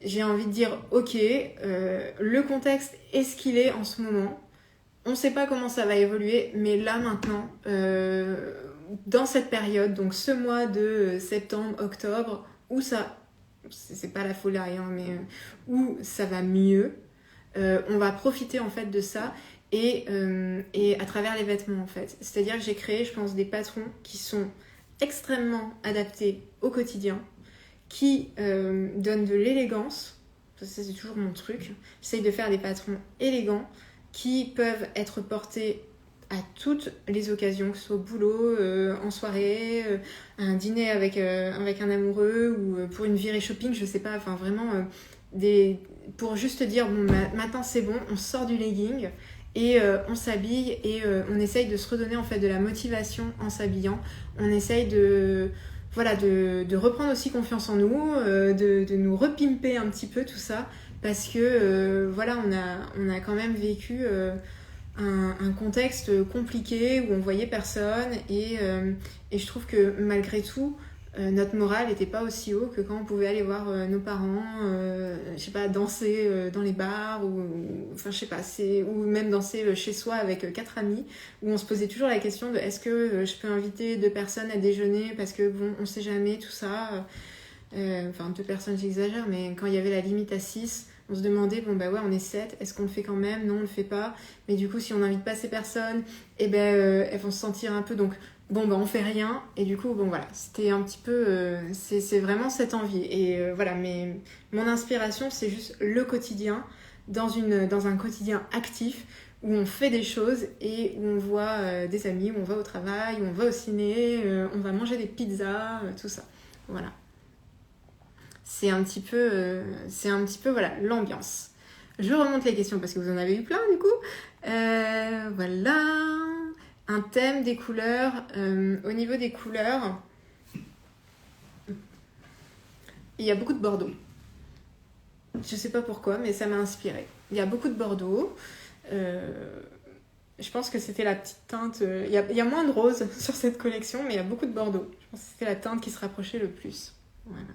dire ok, le contexte est ce qu'il est en ce moment, on sait pas comment ça va évoluer, mais là maintenant dans cette période, donc ce mois de septembre, octobre, où c'est pas la folie hein, mais où ça va mieux, on va profiter en fait de ça. Et à travers les vêtements en fait. C'est-à-dire que j'ai créé, je pense, des patrons qui sont extrêmement adaptés au quotidien, qui donnent de l'élégance. Ça, c'est toujours mon truc. J'essaye de faire des patrons élégants qui peuvent être portés à toutes les occasions, que ce soit au boulot, en soirée, à un dîner avec un amoureux ou pour une virée shopping, je sais pas, enfin vraiment pour juste dire bon maintenant c'est bon, on sort du legging et on s'habille et on essaye de se redonner en fait de la motivation en s'habillant. On essaye de reprendre aussi confiance en nous, de nous repimper un petit peu tout ça parce que voilà, on a quand même vécu un contexte compliqué où on voyait personne et je trouve que malgré tout, notre morale n'était pas aussi haut que quand on pouvait aller voir nos parents, je sais pas, danser dans les bars enfin je sais pas, ou même danser chez soi avec 4 amis, où on se posait toujours la question de est-ce que je peux inviter 2 personnes à déjeuner parce que bon, on sait jamais tout ça. Enfin 2 personnes j'exagère, mais quand il y avait la limite à 6, on se demandait bon bah ouais on est 7, est-ce qu'on le fait quand même? Non, on le fait pas. Mais du coup si on n'invite pas ces personnes, et ben elles vont se sentir un peu, donc bon bah on fait rien. Et du coup bon voilà, c'était un petit peu c'est vraiment cette envie. Et voilà, mais mon inspiration c'est juste le quotidien, dans un quotidien actif où on fait des choses et où on voit des amis, où on va au travail, où on va au ciné, on va manger des pizzas, tout ça. Voilà. C'est un petit peu voilà, l'ambiance. Je remonte les questions parce que vous en avez eu plein du coup. Voilà. Un thème, des couleurs. Au niveau des couleurs, il y a beaucoup de Bordeaux. Je sais pas pourquoi, mais ça m'a inspirée. Il y a beaucoup de Bordeaux. Je pense que c'était la petite teinte. Il y a moins de rose sur cette collection, mais il y a beaucoup de Bordeaux. Je pense que c'était la teinte qui se rapprochait le plus. Voilà.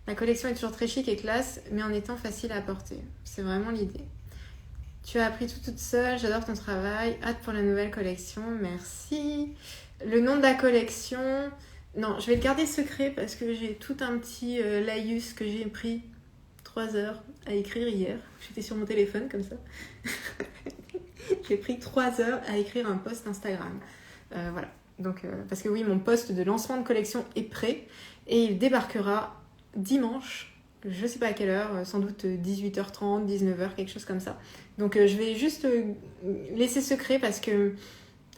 La collection est toujours très chic et classe, mais en étant facile à porter. C'est vraiment l'idée. Tu as appris tout toute seule, j'adore ton travail. Hâte pour la nouvelle collection, merci. Le nom de la collection... Non, je vais le garder secret parce que j'ai tout un petit laïus que j'ai pris 3 heures à écrire hier. J'étais sur mon téléphone comme ça. J'ai pris 3 heures à écrire un post Instagram. Voilà. Donc, parce que oui, mon post de lancement de collection est prêt et il débarquera dimanche, je sais pas à quelle heure, sans doute 18h30, 19h, quelque chose comme ça. Donc je vais juste laisser secret parce que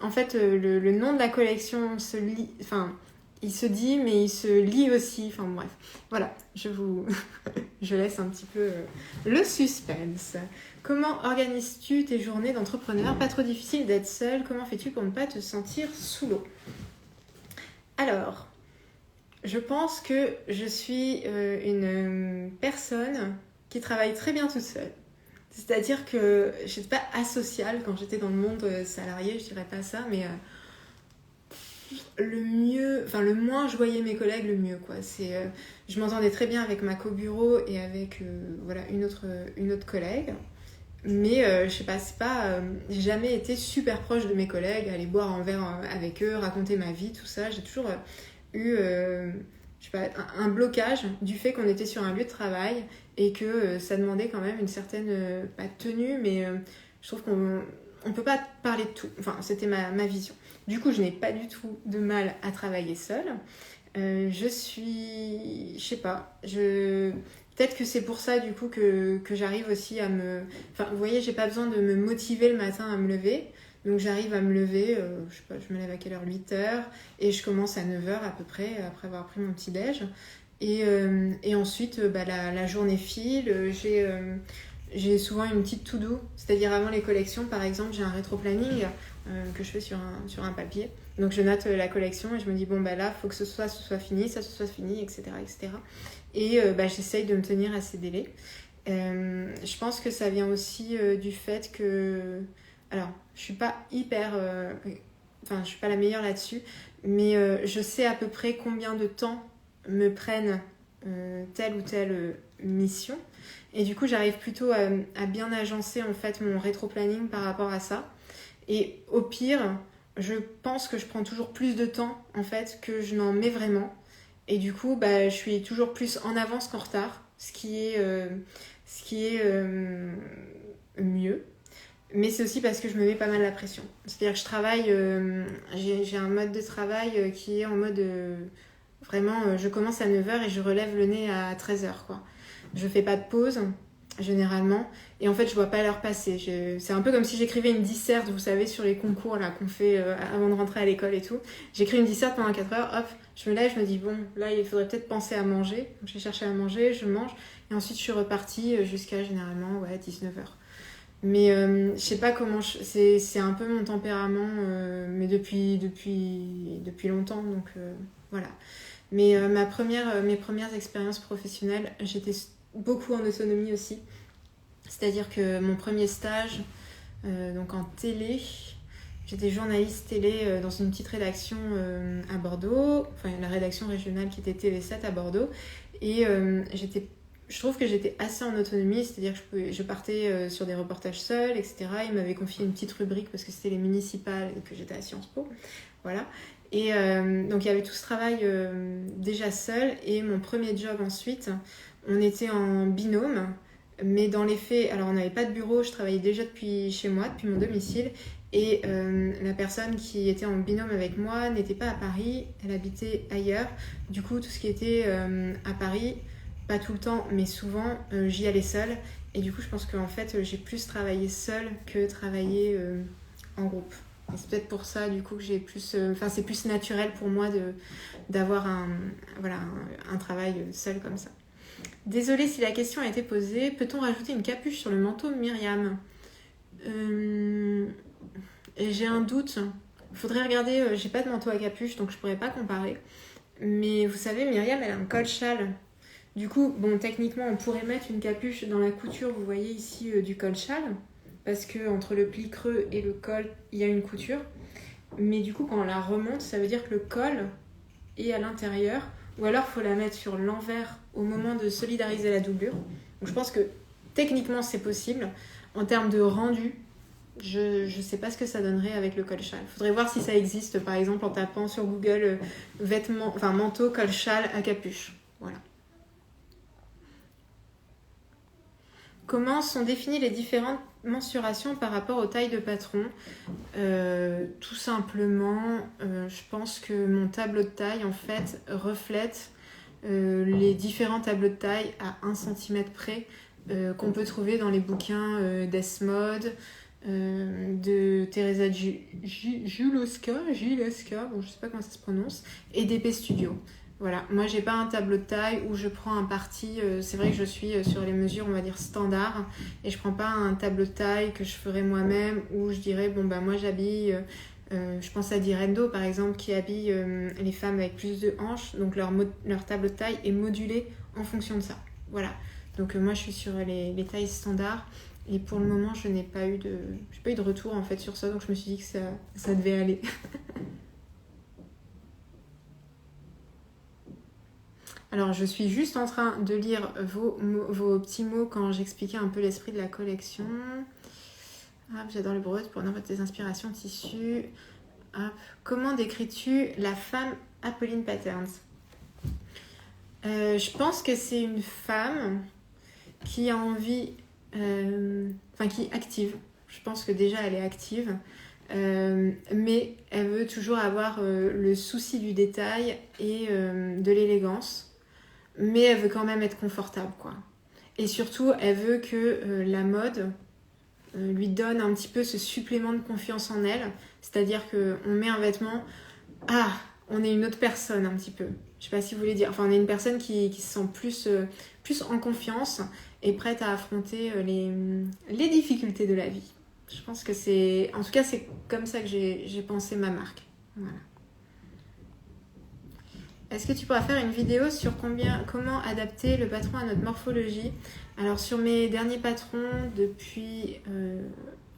en fait le nom de la collection se lit, enfin il se dit mais il se lit aussi, enfin bref. Voilà, je laisse un petit peu le suspense. Comment organises-tu tes journées d'entrepreneur? Pas trop difficile d'être seule, comment fais-tu pour ne pas te sentir sous l'eau? Alors, je pense que je suis une personne qui travaille très bien toute seule. C'est-à-dire que je n'étais pas asociale quand j'étais dans le monde salarié, je dirais pas ça, mais le moins je voyais mes collègues, le mieux, quoi. Je m'entendais très bien avec ma co-bureau et avec voilà, une autre collègue. Mais je sais pas, j'ai jamais été super proche de mes collègues, aller boire un verre avec eux, raconter ma vie, tout ça. J'ai toujours eu je sais pas, un blocage du fait qu'on était sur un lieu de travail et que ça demandait quand même une certaine, pas tenue, mais je trouve qu'on peut pas parler de tout. Enfin, c'était ma vision. Du coup, je n'ai pas du tout de mal à travailler seule. Je sais pas, peut-être que c'est pour ça du coup que j'arrive aussi à me... Enfin, vous voyez, j'ai pas besoin de me motiver le matin à me lever. Donc j'arrive à me lever, je sais pas, je me lève à quelle heure? 8h, et je commence à 9h à peu près, après avoir pris mon petit déj. Et ensuite, la journée file, j'ai souvent une petite to-do, c'est-à-dire avant les collections, par exemple, j'ai un rétro-planning que je fais sur un papier. Donc je note la collection et je me dis, bon, là, il faut que ce soit fini, ça soit fini, etc. etc. Et j'essaye de me tenir à ces délais. Je pense que ça vient aussi du fait que... Alors, je suis pas hyper... Enfin, je suis pas la meilleure là-dessus, mais je sais à peu près combien de temps me prennent telle ou telle mission. Et du coup, j'arrive plutôt à bien agencer en fait mon rétro-planning par rapport à ça. Et au pire, je pense que je prends toujours plus de temps en fait que je n'en mets vraiment. Et du coup, je suis toujours plus en avance qu'en retard, ce qui est mieux. Mais c'est aussi parce que je me mets pas mal la pression. C'est-à-dire que je travaille, j'ai un mode de travail qui est en mode vraiment, je commence à 9h et je relève le nez à 13h, quoi. Je fais pas de pause, généralement, et en fait je vois pas l'heure passer. C'est un peu comme si j'écrivais une disserte, vous savez, sur les concours là qu'on fait avant de rentrer à l'école et tout. J'écris une disserte pendant 4 heures, hop, je me lève, je me dis bon, là il faudrait peut-être penser à manger. Donc je vais chercher à manger, je mange, et ensuite je suis repartie jusqu'à généralement 19h. Mais je sais pas comment c'est un peu mon tempérament, mais depuis longtemps, donc voilà. Mais mes premières expériences professionnelles, j'étais beaucoup en autonomie aussi. C'est-à-dire que mon premier stage, donc en télé, j'étais journaliste télé dans une petite rédaction à Bordeaux, enfin la rédaction régionale qui était TV7 à Bordeaux. Et je trouve que j'étais assez en autonomie, c'est-à-dire que je partais sur des reportages seuls, etc. Ils m'avaient confié une petite rubrique parce que c'était les municipales et que j'étais à Sciences Po. Voilà. Et donc il y avait tout ce travail déjà seul. Et mon premier job ensuite, on était en binôme. Mais dans les faits, alors on n'avait pas de bureau, je travaillais déjà depuis chez moi, depuis mon domicile. Et la personne qui était en binôme avec moi n'était pas à Paris, elle habitait ailleurs. Du coup, tout ce qui était à Paris, pas tout le temps, mais souvent, j'y allais seule. Et du coup, je pense qu'en fait, j'ai plus travaillé seule que travaillé en groupe. Et c'est peut-être pour ça, du coup, que j'ai plus... c'est plus naturel pour moi d'avoir un travail seul comme ça. Désolée si la question a été posée. Peut-on rajouter une capuche sur le manteau Myriam ? J'ai un doute. Faudrait regarder. J'ai pas de manteau à capuche, donc je pourrais pas comparer. Mais vous savez, Myriam, elle a un col-châle. Du coup, bon, techniquement, on pourrait mettre une capuche dans la couture, vous voyez ici, du col-châle. Parce que entre le pli creux et le col, il y a une couture. Mais du coup, quand on la remonte, ça veut dire que le col est à l'intérieur. Ou alors, il faut la mettre sur l'envers au moment de solidariser la doublure. Donc, je pense que techniquement, c'est possible. En termes de rendu, je ne sais pas ce que ça donnerait avec le col-châle. Il faudrait voir si ça existe, par exemple, en tapant sur Google manteau, col-châle à capuche. Voilà. Comment sont définies les différentes mensurations par rapport aux tailles de patron ? Tout simplement, je pense que mon tableau de taille, en fait, reflète les différents tableaux de taille à 1 cm près qu'on peut trouver dans les bouquins d'Esmod, de Teresa Julowska, bon, je sais pas comment ça se prononce, et d'Épée Studio. Voilà, moi j'ai pas un tableau de taille où je prends un parti, c'est vrai que je suis sur les mesures on va dire standards, et je prends pas un tableau de taille que je ferais moi-même où je dirais bon bah moi j'habille, je pense à Direndo par exemple qui habille les femmes avec plus de hanches, donc leur tableau de taille est modulé en fonction de ça. Voilà, donc moi je suis sur les tailles standards. Et pour le moment, je n'ai pas eu de retour en fait sur ça, donc je me suis dit que ça devait aller. Alors, je suis juste en train de lire vos petits mots quand j'expliquais un peu l'esprit de la collection. Hop, j'adore le brodage pour n'importe des inspirations tissus. Hop. Comment décris-tu la femme Apolline Patterns ? Je pense que c'est une femme qui a envie... qui est active. Je pense que déjà elle est active, mais elle veut toujours avoir le souci du détail et de l'élégance, mais elle veut quand même être confortable, quoi. Et surtout, elle veut que la mode lui donne un petit peu ce supplément de confiance en elle, c'est-à-dire qu'on met un vêtement, on est une autre personne un petit peu. Je sais pas si vous voulez dire, on est une personne qui se sent plus en confiance et prête à affronter les difficultés de la vie. Je pense que c'est comme ça que j'ai pensé ma marque. Voilà. Est-ce que tu pourras faire une vidéo sur comment adapter le patron à notre morphologie ? Alors sur mes derniers patrons, depuis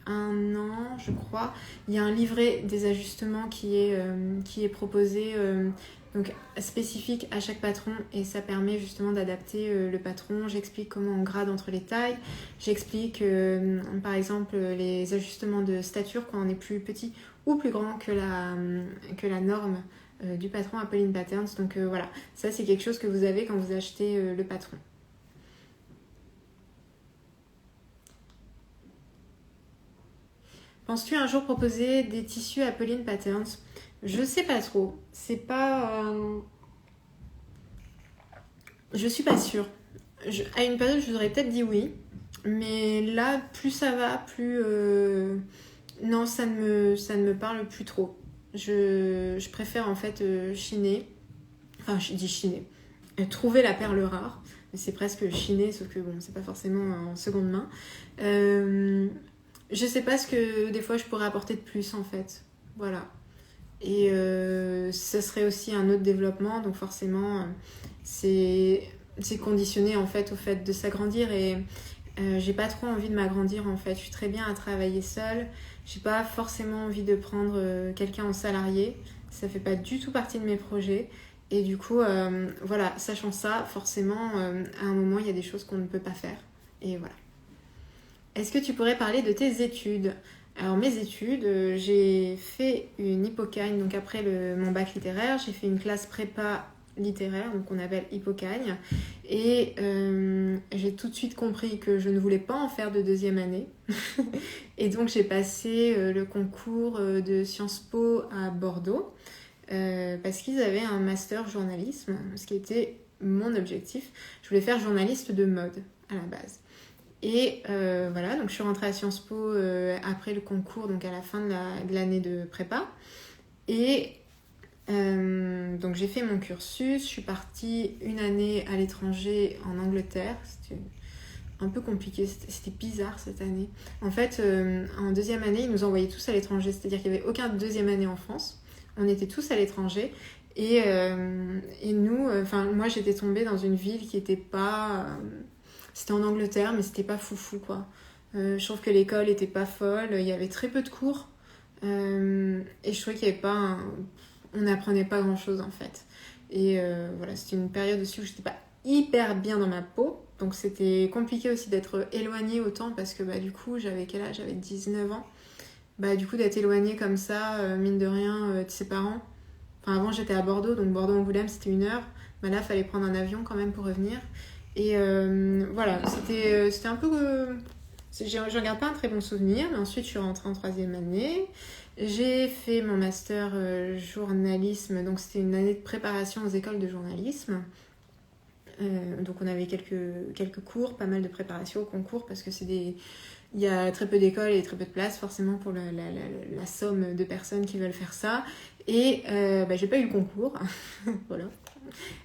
1 an, je crois, il y a un livret des ajustements qui est proposé donc spécifique à chaque patron, et ça permet justement d'adapter le patron. J'explique comment on grade entre les tailles, j'explique par exemple les ajustements de stature quand on est plus petit ou plus grand que la norme du patron Apolline Patterns. Donc voilà, ça c'est quelque chose que vous avez quand vous achetez le patron. Penses-tu un jour proposer des tissus Apolline Patterns ? Je sais pas trop. C'est pas... Je suis pas sûre. À une période, je vous aurais peut-être dit oui. Mais là, plus ça va, plus... Non, ça ne me parle plus trop. Je préfère en fait chiner. Enfin, je dis chiner. Trouver la perle rare. C'est presque chiner, sauf que bon, c'est pas forcément en seconde main. Je sais pas ce que des fois je pourrais apporter de plus en fait. Voilà. Et ce serait aussi un autre développement, donc forcément c'est c'est conditionné en fait au fait de s'agrandir et j'ai pas trop envie de m'agrandir en fait. Je suis très bien à travailler seule. J'ai pas forcément envie de prendre quelqu'un en salarié. Ça fait pas du tout partie de mes projets. Et du coup, voilà, sachant ça, forcément, à un moment, il y a des choses qu'on ne peut pas faire. Et voilà. Est-ce que tu pourrais parler de tes études ? Alors mes études, j'ai fait une Hippocagne, donc après mon bac littéraire, j'ai fait une classe prépa littéraire, donc on appelle Hippocagne, et j'ai tout de suite compris que je ne voulais pas en faire de deuxième année, et donc j'ai passé le concours de Sciences Po à Bordeaux, parce qu'ils avaient un master journalisme, ce qui était mon objectif. Je voulais faire journaliste de mode à la base. Et voilà, donc je suis rentrée à Sciences Po après le concours, donc à la fin de l'année de prépa. Et donc j'ai fait mon cursus, je suis partie une année à l'étranger en Angleterre. C'était un peu compliqué, c'était bizarre cette année. En fait, en deuxième année, ils nous envoyaient tous à l'étranger, c'est-à-dire qu'il n'y avait aucun deuxième année en France. On était tous à l'étranger. Et nous, moi j'étais tombée dans une ville qui n'était pas... C'était en Angleterre, mais c'était pas foufou, quoi. Je trouve que l'école était pas folle, il y avait très peu de cours. Et je trouvais qu'il y avait pas... On n'apprenait pas grand-chose, en fait. Et voilà, c'était une période aussi où j'étais pas hyper bien dans ma peau. Donc c'était compliqué aussi d'être éloignée autant, parce que du coup, j'avais quel âge ? J'avais 19 ans. Du coup, d'être éloignée comme ça, mine de rien, de ses parents. Enfin, avant, j'étais à Bordeaux, donc Bordeaux-Angoulême, c'était 1 heure. Là, il fallait prendre un avion quand même pour revenir. Et voilà, c'était un peu... je regarde pas un très bon souvenir, mais ensuite je suis rentrée en troisième année. J'ai fait mon master journalisme, donc c'était une année de préparation aux écoles de journalisme. Donc on avait quelques cours, pas mal de préparation au concours, parce que il y a très peu d'écoles et très peu de places forcément pour la somme de personnes qui veulent faire ça. Et j'ai pas eu le concours, voilà.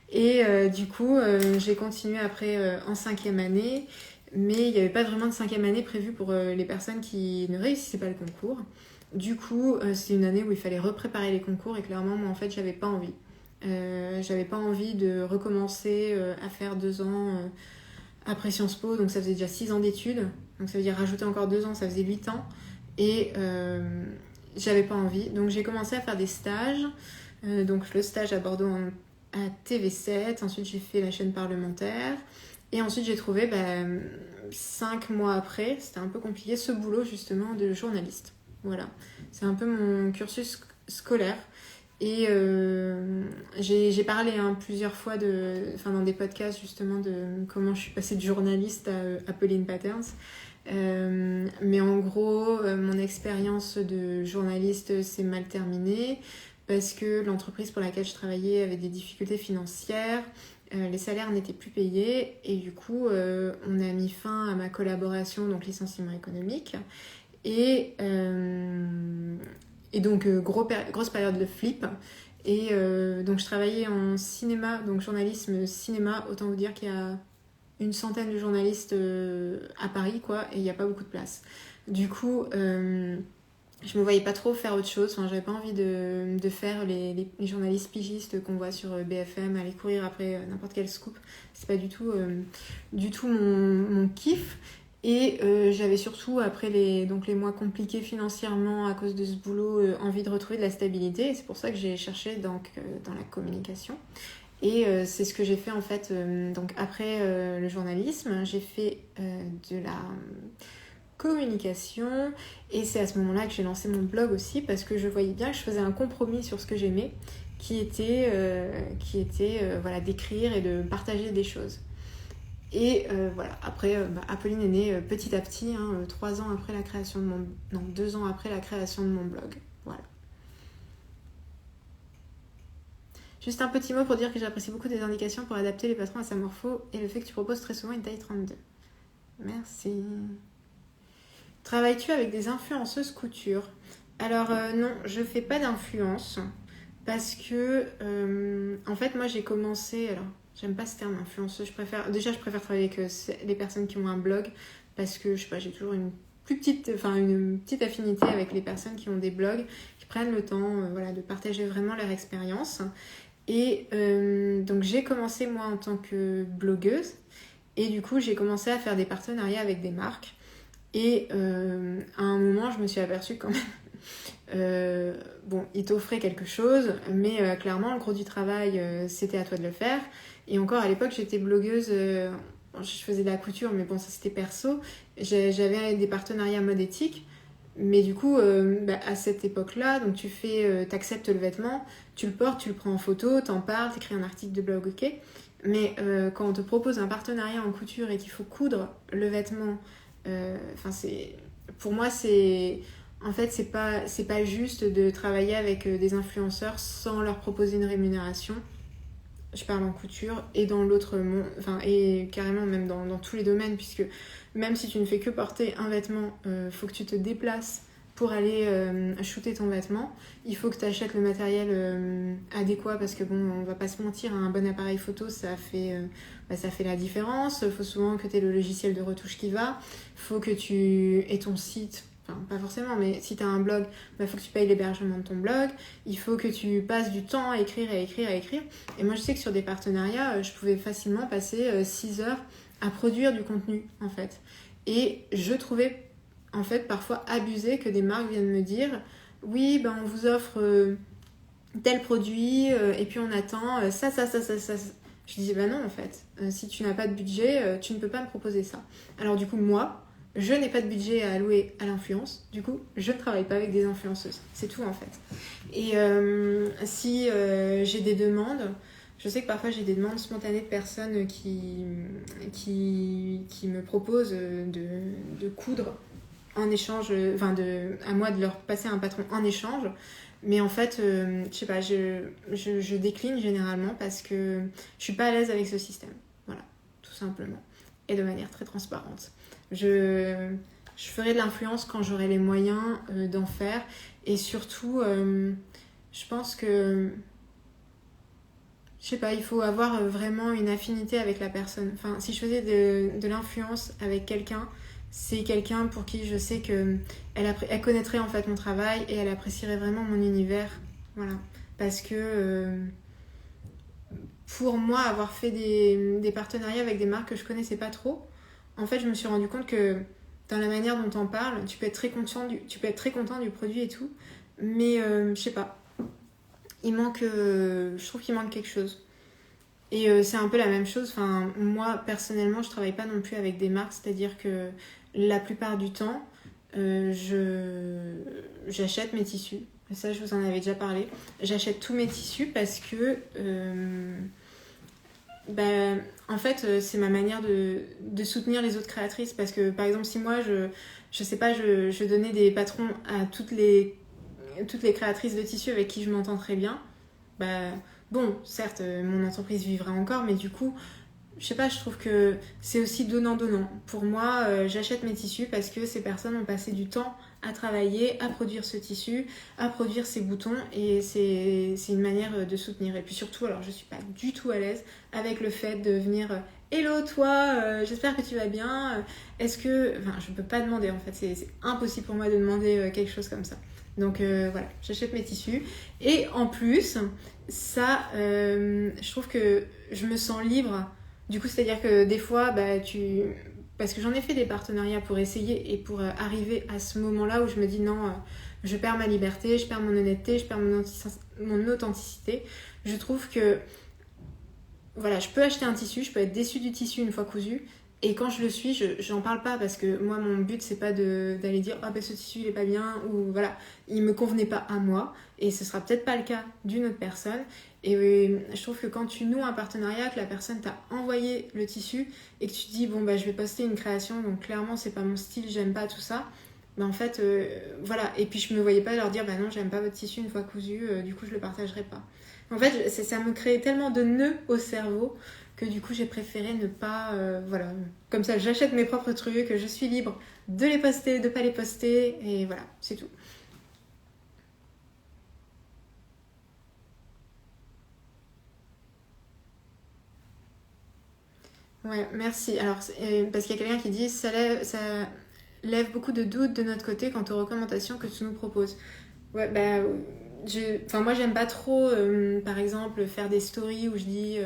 Et du coup, j'ai continué après en cinquième année, mais il n'y avait pas vraiment de cinquième année prévue pour les personnes qui ne réussissaient pas le concours. Du coup, c'est une année où il fallait repréparer les concours et clairement, moi en fait, j'avais pas envie. J'avais pas envie de recommencer à faire 2 ans après Sciences Po, donc ça faisait déjà 6 ans d'études, donc ça veut dire rajouter encore 2 ans, ça faisait 8 ans, et j'avais pas envie. Donc j'ai commencé à faire des stages, donc le stage à Bordeaux à TV7, ensuite j'ai fait la chaîne parlementaire, et ensuite j'ai trouvé 5 mois après, c'était un peu compliqué, ce boulot justement de journaliste. Voilà, c'est un peu mon cursus scolaire. Et j'ai parlé plusieurs fois dans des podcasts justement de comment je suis passée de journaliste à Pauline Patterns. Mais en gros, mon expérience de journaliste s'est mal terminée parce que l'entreprise pour laquelle je travaillais avait des difficultés financières, les salaires n'étaient plus payés et du coup on a mis fin à ma collaboration, donc licenciement économique. Et donc grosse période de flip. Et donc je travaillais en cinéma, donc journalisme cinéma, autant vous dire qu'il y a une centaine de journalistes à Paris, quoi, et il n'y a pas beaucoup de place. Du coup, je me voyais pas trop faire autre chose. Enfin, j'avais pas envie de faire les journalistes pigistes qu'on voit sur BFM, aller courir après n'importe quel scoop. C'est pas du tout mon kiff. Et j'avais surtout, après les mois compliqués financièrement à cause de ce boulot, envie de retrouver de la stabilité. Et c'est pour ça que j'ai cherché dans la communication. Et c'est ce que j'ai fait en fait. Donc après le journalisme, j'ai fait de la communication. Et c'est à ce moment-là que j'ai lancé mon blog aussi, parce que je voyais bien que je faisais un compromis sur ce que j'aimais, qui était d'écrire et de partager des choses. Et voilà, après, Apolline est née petit à petit, 3 ans après la création de mon... Non, 2 ans après la création de mon blog. Voilà. Juste un petit mot pour dire que j'apprécie beaucoup tes indications pour adapter les patrons à sa morpho et le fait que tu proposes très souvent une taille 32. Merci. Travailles-tu avec des influenceuses couture ? Alors non, je fais pas d'influence parce que, en fait, moi j'ai commencé... Alors, j'aime pas ce terme influenceuse, je préfère travailler avec les personnes qui ont un blog parce que, je sais pas, j'ai toujours une petite affinité avec les personnes qui ont des blogs, qui prennent le temps de partager vraiment leur expérience. Et donc j'ai commencé moi en tant que blogueuse. Et du coup, j'ai commencé à faire des partenariats avec des marques. Et à un moment, je me suis aperçue quand même. Bon, ils t'offraient quelque chose, mais clairement, le gros du travail, c'était à toi de le faire. Et encore, à l'époque, j'étais blogueuse. Je faisais de la couture, mais bon, ça c'était perso. J'avais des partenariats mode éthique. Mais du coup, à cette époque-là, donc t'acceptes le vêtement, tu le portes, tu le prends en photo, t'en parles, t'écris un article de blog, ok. Mais quand on te propose un partenariat en couture et qu'il faut coudre le vêtement, pour moi, en fait, c'est pas juste de travailler avec des influenceurs sans leur proposer une rémunération. Je parle en couture et dans l'autre monde, enfin, et carrément même dans tous les domaines, puisque même si tu ne fais que porter un vêtement, faut que tu te déplaces pour aller shooter ton vêtement. Il faut que tu achètes le matériel adéquat, parce que bon, on va pas se mentir, un bon appareil photo, ça fait la différence. Il faut souvent que tu aies le logiciel de retouche qui va. Il faut que tu aies ton site. Enfin, pas forcément, mais si tu as un blog, il faut que tu payes l'hébergement de ton blog. Il faut que tu passes du temps à écrire. Et moi, je sais que sur des partenariats, je pouvais facilement passer 6 heures à produire du contenu, en fait. Et je trouvais, en fait, parfois abusé que des marques viennent me dire « Oui, ben, on vous offre tel produit, et puis on attend ça. » Je disais « Bah non, en fait. Si tu n'as pas de budget, tu ne peux pas me proposer ça. » Alors du coup, moi, je n'ai pas de budget à allouer à l'influence. Du coup, je ne travaille pas avec des influenceuses. C'est tout, en fait. Et si j'ai des demandes, je sais que parfois j'ai des demandes spontanées de personnes qui me proposent de coudre en échange, à moi de leur passer un patron en échange. Mais en fait, je sais pas, je décline généralement parce que je suis pas à l'aise avec ce système. Voilà, tout simplement. Et de manière très transparente. Je ferai de l'influence quand j'aurai les moyens d'en faire. Et surtout, je pense que, je sais pas, il faut avoir vraiment une affinité avec la personne. Enfin, si je faisais de l'influence avec quelqu'un, c'est quelqu'un pour qui je sais que elle connaîtrait en fait mon travail et elle apprécierait vraiment mon univers. Voilà. Parce que pour moi, avoir fait des partenariats avec des marques que je connaissais pas trop, en fait, je me suis rendu compte que dans la manière dont on parle, tu peux être très content du produit et tout, mais je sais pas, je trouve qu'il manque quelque chose. Et c'est un peu la même chose. Enfin, moi, personnellement, je travaille pas non plus avec des marques, c'est-à-dire que la plupart du temps, j'achète mes tissus. Ça, je vous en avais déjà parlé. J'achète tous mes tissus parce que, en fait, c'est ma manière de soutenir les autres créatrices. Parce que, par exemple, si moi, je sais pas, je donnais des patrons à toutes les créatrices de tissus avec qui je m'entends très bien, bon, certes, mon entreprise vivra encore, mais du coup, je sais pas, je trouve que c'est aussi donnant-donnant. Pour moi, j'achète mes tissus parce que ces personnes ont passé du temps à travailler, à produire ce tissu, à produire ces boutons, et c'est une manière de soutenir. Et puis surtout, alors je suis pas du tout à l'aise avec le fait de venir Hello toi, j'espère que tu vas bien. Est-ce que... Enfin, je peux pas demander en fait, c'est impossible pour moi de demander quelque chose comme ça. Donc voilà, j'achète mes tissus. Et en plus, ça, je trouve que je me sens libre. Du coup, c'est-à-dire que des fois, parce que j'en ai fait des partenariats pour essayer et pour arriver à ce moment-là où je me dis non, je perds ma liberté, je perds mon honnêteté, je perds mon authenticité. Je trouve que voilà, je peux acheter un tissu, je peux être déçue du tissu une fois cousu. Et quand je le suis, j'en parle pas parce que moi, mon but, c'est pas d'aller dire ah ce tissu il est pas bien, ou voilà, il me convenait pas à moi, et ce sera peut-être pas le cas d'une autre personne. Et je trouve que quand tu noues un partenariat, que la personne t'a envoyé le tissu et que tu te dis bon je vais poster une création, donc clairement c'est pas mon style, j'aime pas tout ça, en fait voilà. Et puis je me voyais pas leur dire non, j'aime pas votre tissu une fois cousu, du coup je le partagerai pas. En fait, ça me crée tellement de nœuds au cerveau que du coup j'ai préféré ne pas... voilà, comme ça j'achète mes propres trucs, je suis libre de les poster, de pas les poster, et voilà, c'est tout. Ouais, merci. Alors, parce qu'il y a quelqu'un qui dit ça lève beaucoup de doutes de notre côté quant aux recommandations que tu nous proposes. Ouais, moi j'aime pas trop, par exemple, faire des stories où je dis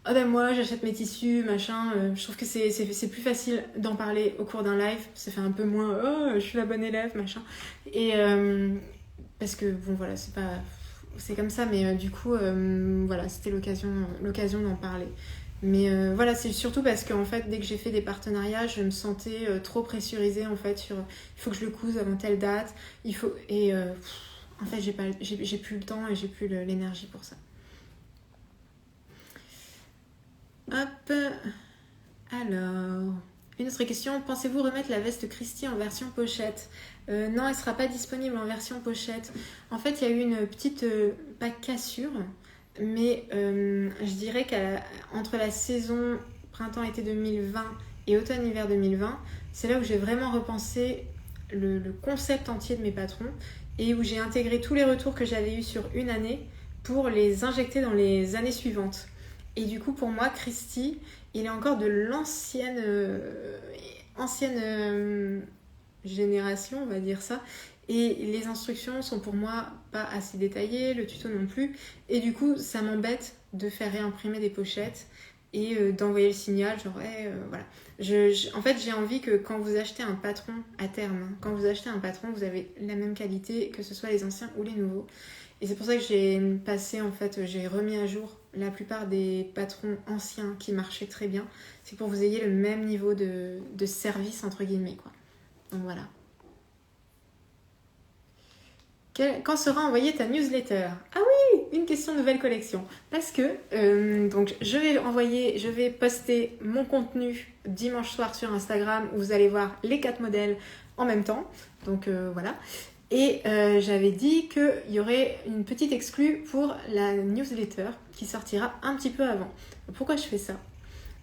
ah ben moi j'achète mes tissus, machin. Je trouve que c'est plus facile d'en parler au cours d'un live. Ça fait un peu moins oh je suis la bonne élève, machin. Et parce que bon voilà, c'est comme ça, mais du coup voilà, c'était l'occasion d'en parler. Mais voilà, c'est surtout parce qu'en fait, dès que j'ai fait des partenariats, je me sentais trop pressurisée en fait sur il faut que je le couse avant telle date, en fait, j'ai plus le temps et j'ai plus l'énergie pour ça. Hop. Alors, une autre question. Pensez-vous remettre la veste Christie en version pochette ? Non, elle ne sera pas disponible en version pochette. En fait, il y a eu une petite, pas cassure, mais je dirais qu'entre la saison printemps-été 2020 et automne-hiver 2020, c'est là où j'ai vraiment repensé le concept entier de mes patrons et où j'ai intégré tous les retours que j'avais eus sur une année pour les injecter dans les années suivantes. Et du coup, pour moi, Christie, il est encore de l'ancienne génération, on va dire ça. Et les instructions sont pour moi pas assez détaillées, le tuto non plus. Et du coup, ça m'embête de faire réimprimer des pochettes et d'envoyer le signal, genre, voilà. En fait, j'ai envie que quand vous achetez un patron à terme, quand vous achetez un patron, vous avez la même qualité, que ce soit les anciens ou les nouveaux. Et c'est pour ça que j'ai remis à jour la plupart des patrons anciens qui marchaient très bien. C'est pour que vous ayez le même niveau de service, entre guillemets, quoi. Donc voilà. Quand sera envoyée ta newsletter ? Ah oui, une question de nouvelle collection. Parce que donc je vais poster mon contenu dimanche soir sur Instagram où vous allez voir les 4 modèles en même temps. Donc voilà. Et j'avais dit qu'il y aurait une petite exclue pour la newsletter qui sortira un petit peu avant. Pourquoi je fais ça ?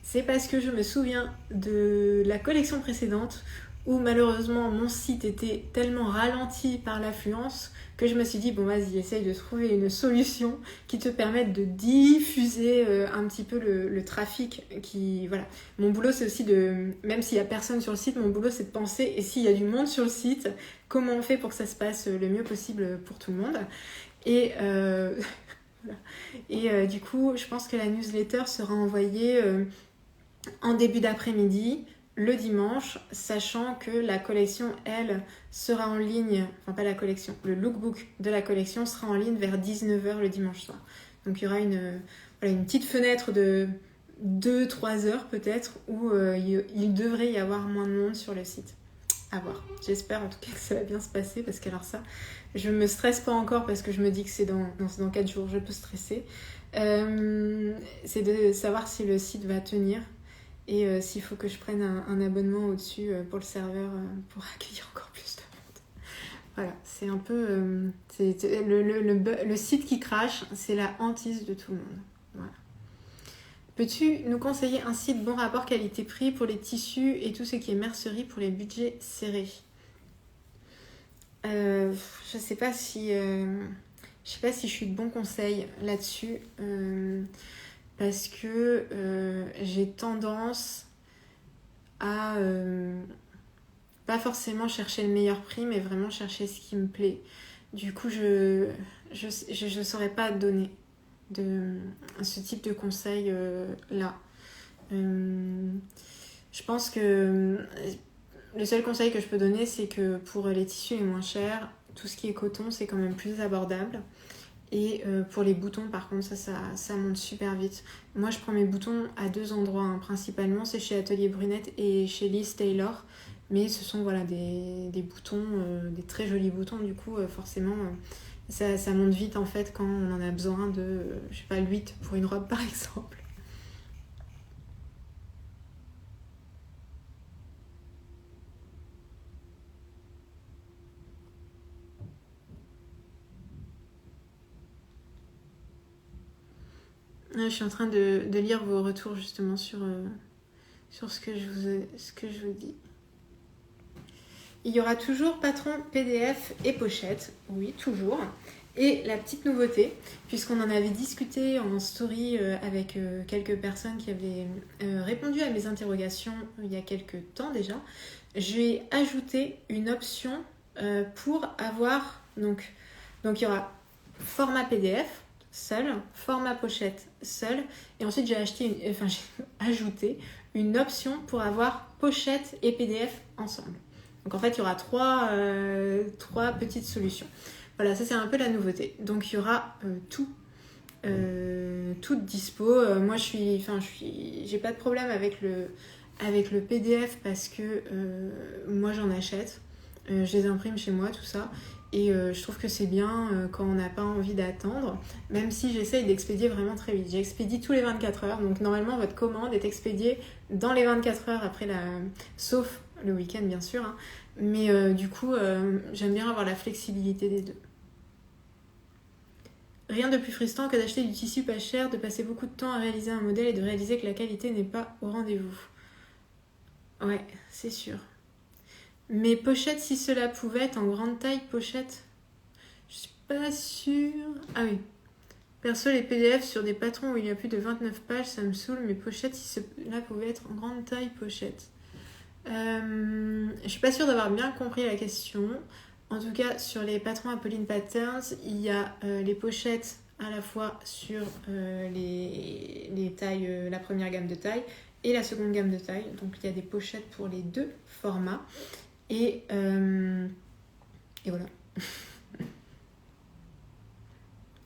C'est parce que je me souviens de la collection précédente où malheureusement mon site était tellement ralenti par l'affluence que je me suis dit bon vas-y, essaye de trouver une solution qui te permette de diffuser un petit peu le trafic qui voilà. Mon boulot c'est aussi même s'il y a personne sur le site, mon boulot c'est de penser et s'il y a du monde sur le site, comment on fait pour que ça se passe le mieux possible pour tout le monde. Et du coup je pense que la newsletter sera envoyée en début d'après-midi, le dimanche, sachant que la collection, elle, sera en ligne, enfin pas la collection, le lookbook de la collection sera en ligne vers 19h le dimanche soir. Donc il y aura une petite fenêtre de 2-3 heures peut-être où il devrait y avoir moins de monde sur le site. À voir. J'espère en tout cas que ça va bien se passer parce qu'alors ça, je me stresse pas encore parce que je me dis que c'est dans 4 jours, je peux stresser. C'est de savoir si le site va tenir. Et s'il faut que je prenne un abonnement au-dessus pour le serveur pour accueillir encore plus de monde. Voilà, c'est un peu... le site qui crache, c'est la hantise de tout le monde. Voilà. Peux-tu nous conseiller un site bon rapport qualité-prix pour les tissus et tout ce qui est mercerie pour les budgets serrés ? Je sais pas si je suis de bons conseils là-dessus. Parce que j'ai tendance à pas forcément chercher le meilleur prix, mais vraiment chercher ce qui me plaît. Du coup, je saurais pas donner ce type de conseil là. Je pense que le seul conseil que je peux donner, c'est que pour les tissus les moins chers, tout ce qui est coton, c'est quand même plus abordable. Et pour les boutons, par contre, ça monte super vite. Moi, je prends mes boutons à 2 endroits. Hein. Principalement, c'est chez Atelier Brunette et chez Liz Taylor. Mais ce sont voilà, des boutons, des très jolis boutons. Du coup, forcément, ça monte vite en fait quand on en a besoin de, je sais pas, 8 pour une robe par exemple. Je suis en train de lire vos retours justement sur ce que je vous dis. Il y aura toujours patron PDF et pochette, oui, toujours. Et la petite nouveauté, puisqu'on en avait discuté en story avec quelques personnes qui avaient répondu à mes interrogations il y a quelques temps déjà, j'ai ajouté une option pour avoir donc Donc il y aura format PDF seul, format pochette seul, et ensuite j'ai ajouté une option pour avoir pochette et PDF ensemble. Donc en fait il y aura trois petites solutions. Voilà, ça c'est un peu la nouveauté. Donc il y aura tout dispo. Moi j'ai pas de problème avec le PDF parce que moi j'en achète. Je les imprime chez moi, tout ça. Et je trouve que c'est bien quand on n'a pas envie d'attendre, même si j'essaye d'expédier vraiment très vite. J'expédie tous les 24 heures, donc normalement votre commande est expédiée dans les 24 heures après sauf le week-end bien sûr, hein. Mais du coup, j'aime bien avoir la flexibilité des deux. Rien de plus frustrant que d'acheter du tissu pas cher, de passer beaucoup de temps à réaliser un modèle et de réaliser que la qualité n'est pas au rendez-vous. Ouais, c'est sûr. Mais pochette, si cela pouvait être en grande taille, pochette, je suis pas sûre. Ah oui. Perso, les PDF sur des patrons où il y a plus de 29 pages, ça me saoule. Mais pochette, si cela pouvait être en grande taille, pochette. Je suis pas sûre d'avoir bien compris la question. En tout cas, sur les patrons Apolline Patterns, il y a les pochettes à la fois sur les tailles, la première gamme de taille et la seconde gamme de taille. Donc il y a des pochettes pour les deux formats. Et voilà.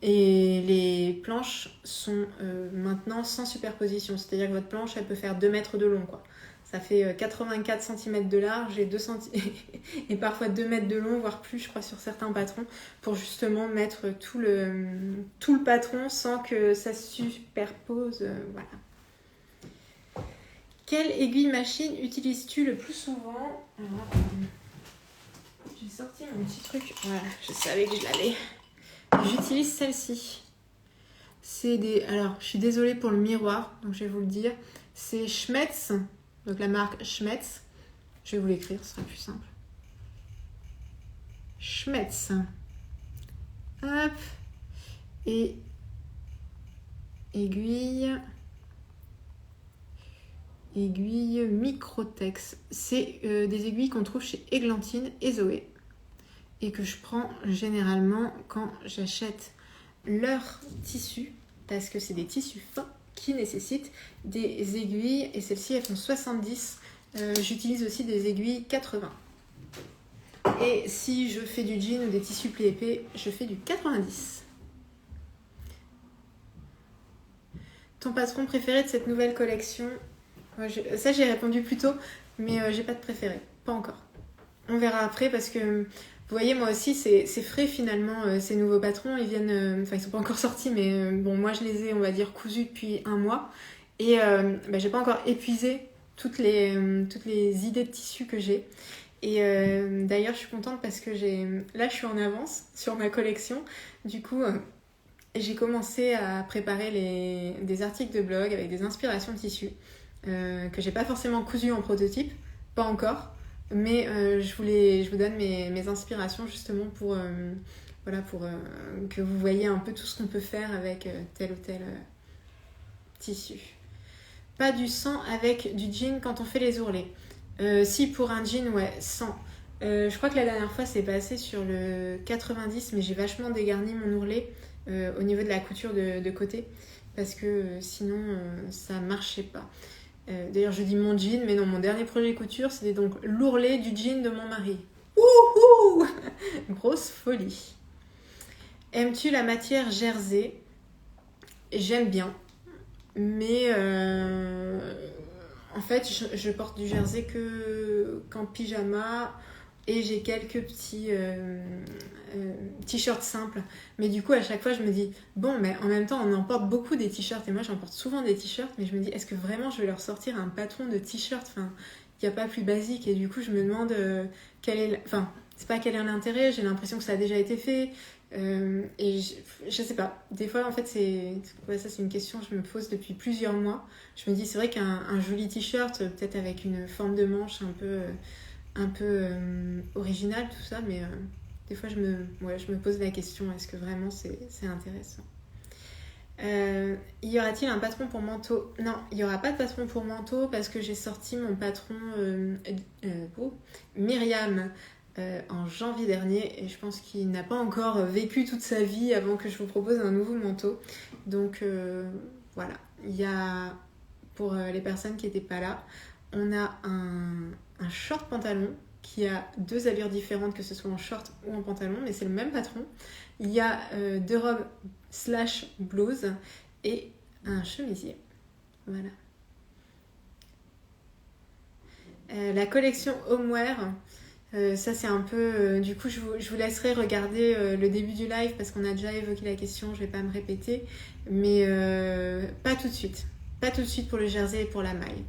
Et les planches sont maintenant sans superposition. C'est-à-dire que votre planche, elle peut faire 2 mètres de long, quoi. Ça fait 84 cm de large et, et parfois 2 mètres de long, voire plus, je crois, sur certains patrons, pour justement mettre tout le patron sans que ça se superpose. Voilà. Quelle aiguille machine utilises-tu le plus souvent? Alors, j'ai sorti mon petit truc. Voilà, je savais que je l'avais. J'utilise celle-ci. Alors, je suis désolée pour le miroir, donc je vais vous le dire. C'est Schmetz, donc la marque Schmetz. Je vais vous l'écrire, ce sera plus simple. Schmetz. Hop. Et aiguille Microtex. C'est des aiguilles qu'on trouve chez Églantine et Zoé et que je prends généralement quand j'achète leur tissu parce que c'est des tissus fins qui nécessitent des aiguilles et celles-ci elles font 70. J'utilise aussi des aiguilles 80. Et si je fais du jean ou des tissus pli épais, je fais du 90. Ton patron préféré de cette nouvelle collection? Ça j'ai répondu plus tôt, mais j'ai pas de préféré, pas encore. On verra après parce que vous voyez moi aussi c'est frais finalement ces nouveaux patrons, ils viennent, ils sont pas encore sortis mais bon moi je les ai on va dire cousus depuis 1 mois et j'ai pas encore épuisé toutes les idées de tissus que j'ai et d'ailleurs je suis contente parce que là je suis en avance sur ma collection du coup j'ai commencé à préparer des articles de blog avec des inspirations de tissus que j'ai pas forcément cousu en prototype, pas encore, mais je vous donne mes inspirations justement pour que vous voyez un peu tout ce qu'on peut faire avec tel ou tel tissu. Pas du sang avec du jean quand on fait les ourlets. Si pour un jean, ouais, sans. Je crois que la dernière fois c'est passé sur le 90, mais j'ai vachement dégarni mon ourlet au niveau de la couture de côté parce que sinon ça marchait pas. D'ailleurs je dis mon jean, mais non, mon dernier projet couture c'était donc l'ourlet du jean de mon mari. Ouhou grosse folie. Aimes-tu la matière jersey? J'aime bien, mais en fait je porte du jersey qu'en pyjama et j'ai quelques petits t-shirts simples, mais du coup à chaque fois je me dis bon, mais en même temps on en porte beaucoup des t-shirts et moi j'en porte souvent des t-shirts, mais je me dis est-ce que vraiment je vais leur sortir un patron de t-shirt? Enfin, il n'y a pas plus basique et du coup je me demande c'est pas quel est l'intérêt, j'ai l'impression que ça a déjà été fait et je sais pas, des fois en fait ça c'est une question que je me pose depuis plusieurs mois. Je me dis c'est vrai qu'un joli t-shirt peut-être avec une forme de manche un peu original tout ça, mais des fois je me pose la question, est-ce que vraiment c'est intéressant? Y aura-t-il un patron pour manteau? Non, il n'y aura pas de patron pour manteau parce que j'ai sorti mon patron Myriam en janvier dernier et je pense qu'il n'a pas encore vécu toute sa vie avant que je vous propose un nouveau manteau. Donc voilà, il y a, pour les personnes qui n'étaient pas là, on a un short pantalon qui a 2 allures différentes, que ce soit en short ou en pantalon, mais c'est le même patron. Il y a 2 robes / blouse et un chemisier. Voilà. La collection Homeware, ça c'est un peu... du coup, je vous laisserai regarder le début du live parce qu'on a déjà évoqué la question, je vais pas me répéter, mais pas tout de suite. Pas tout de suite pour le jersey et pour la maille.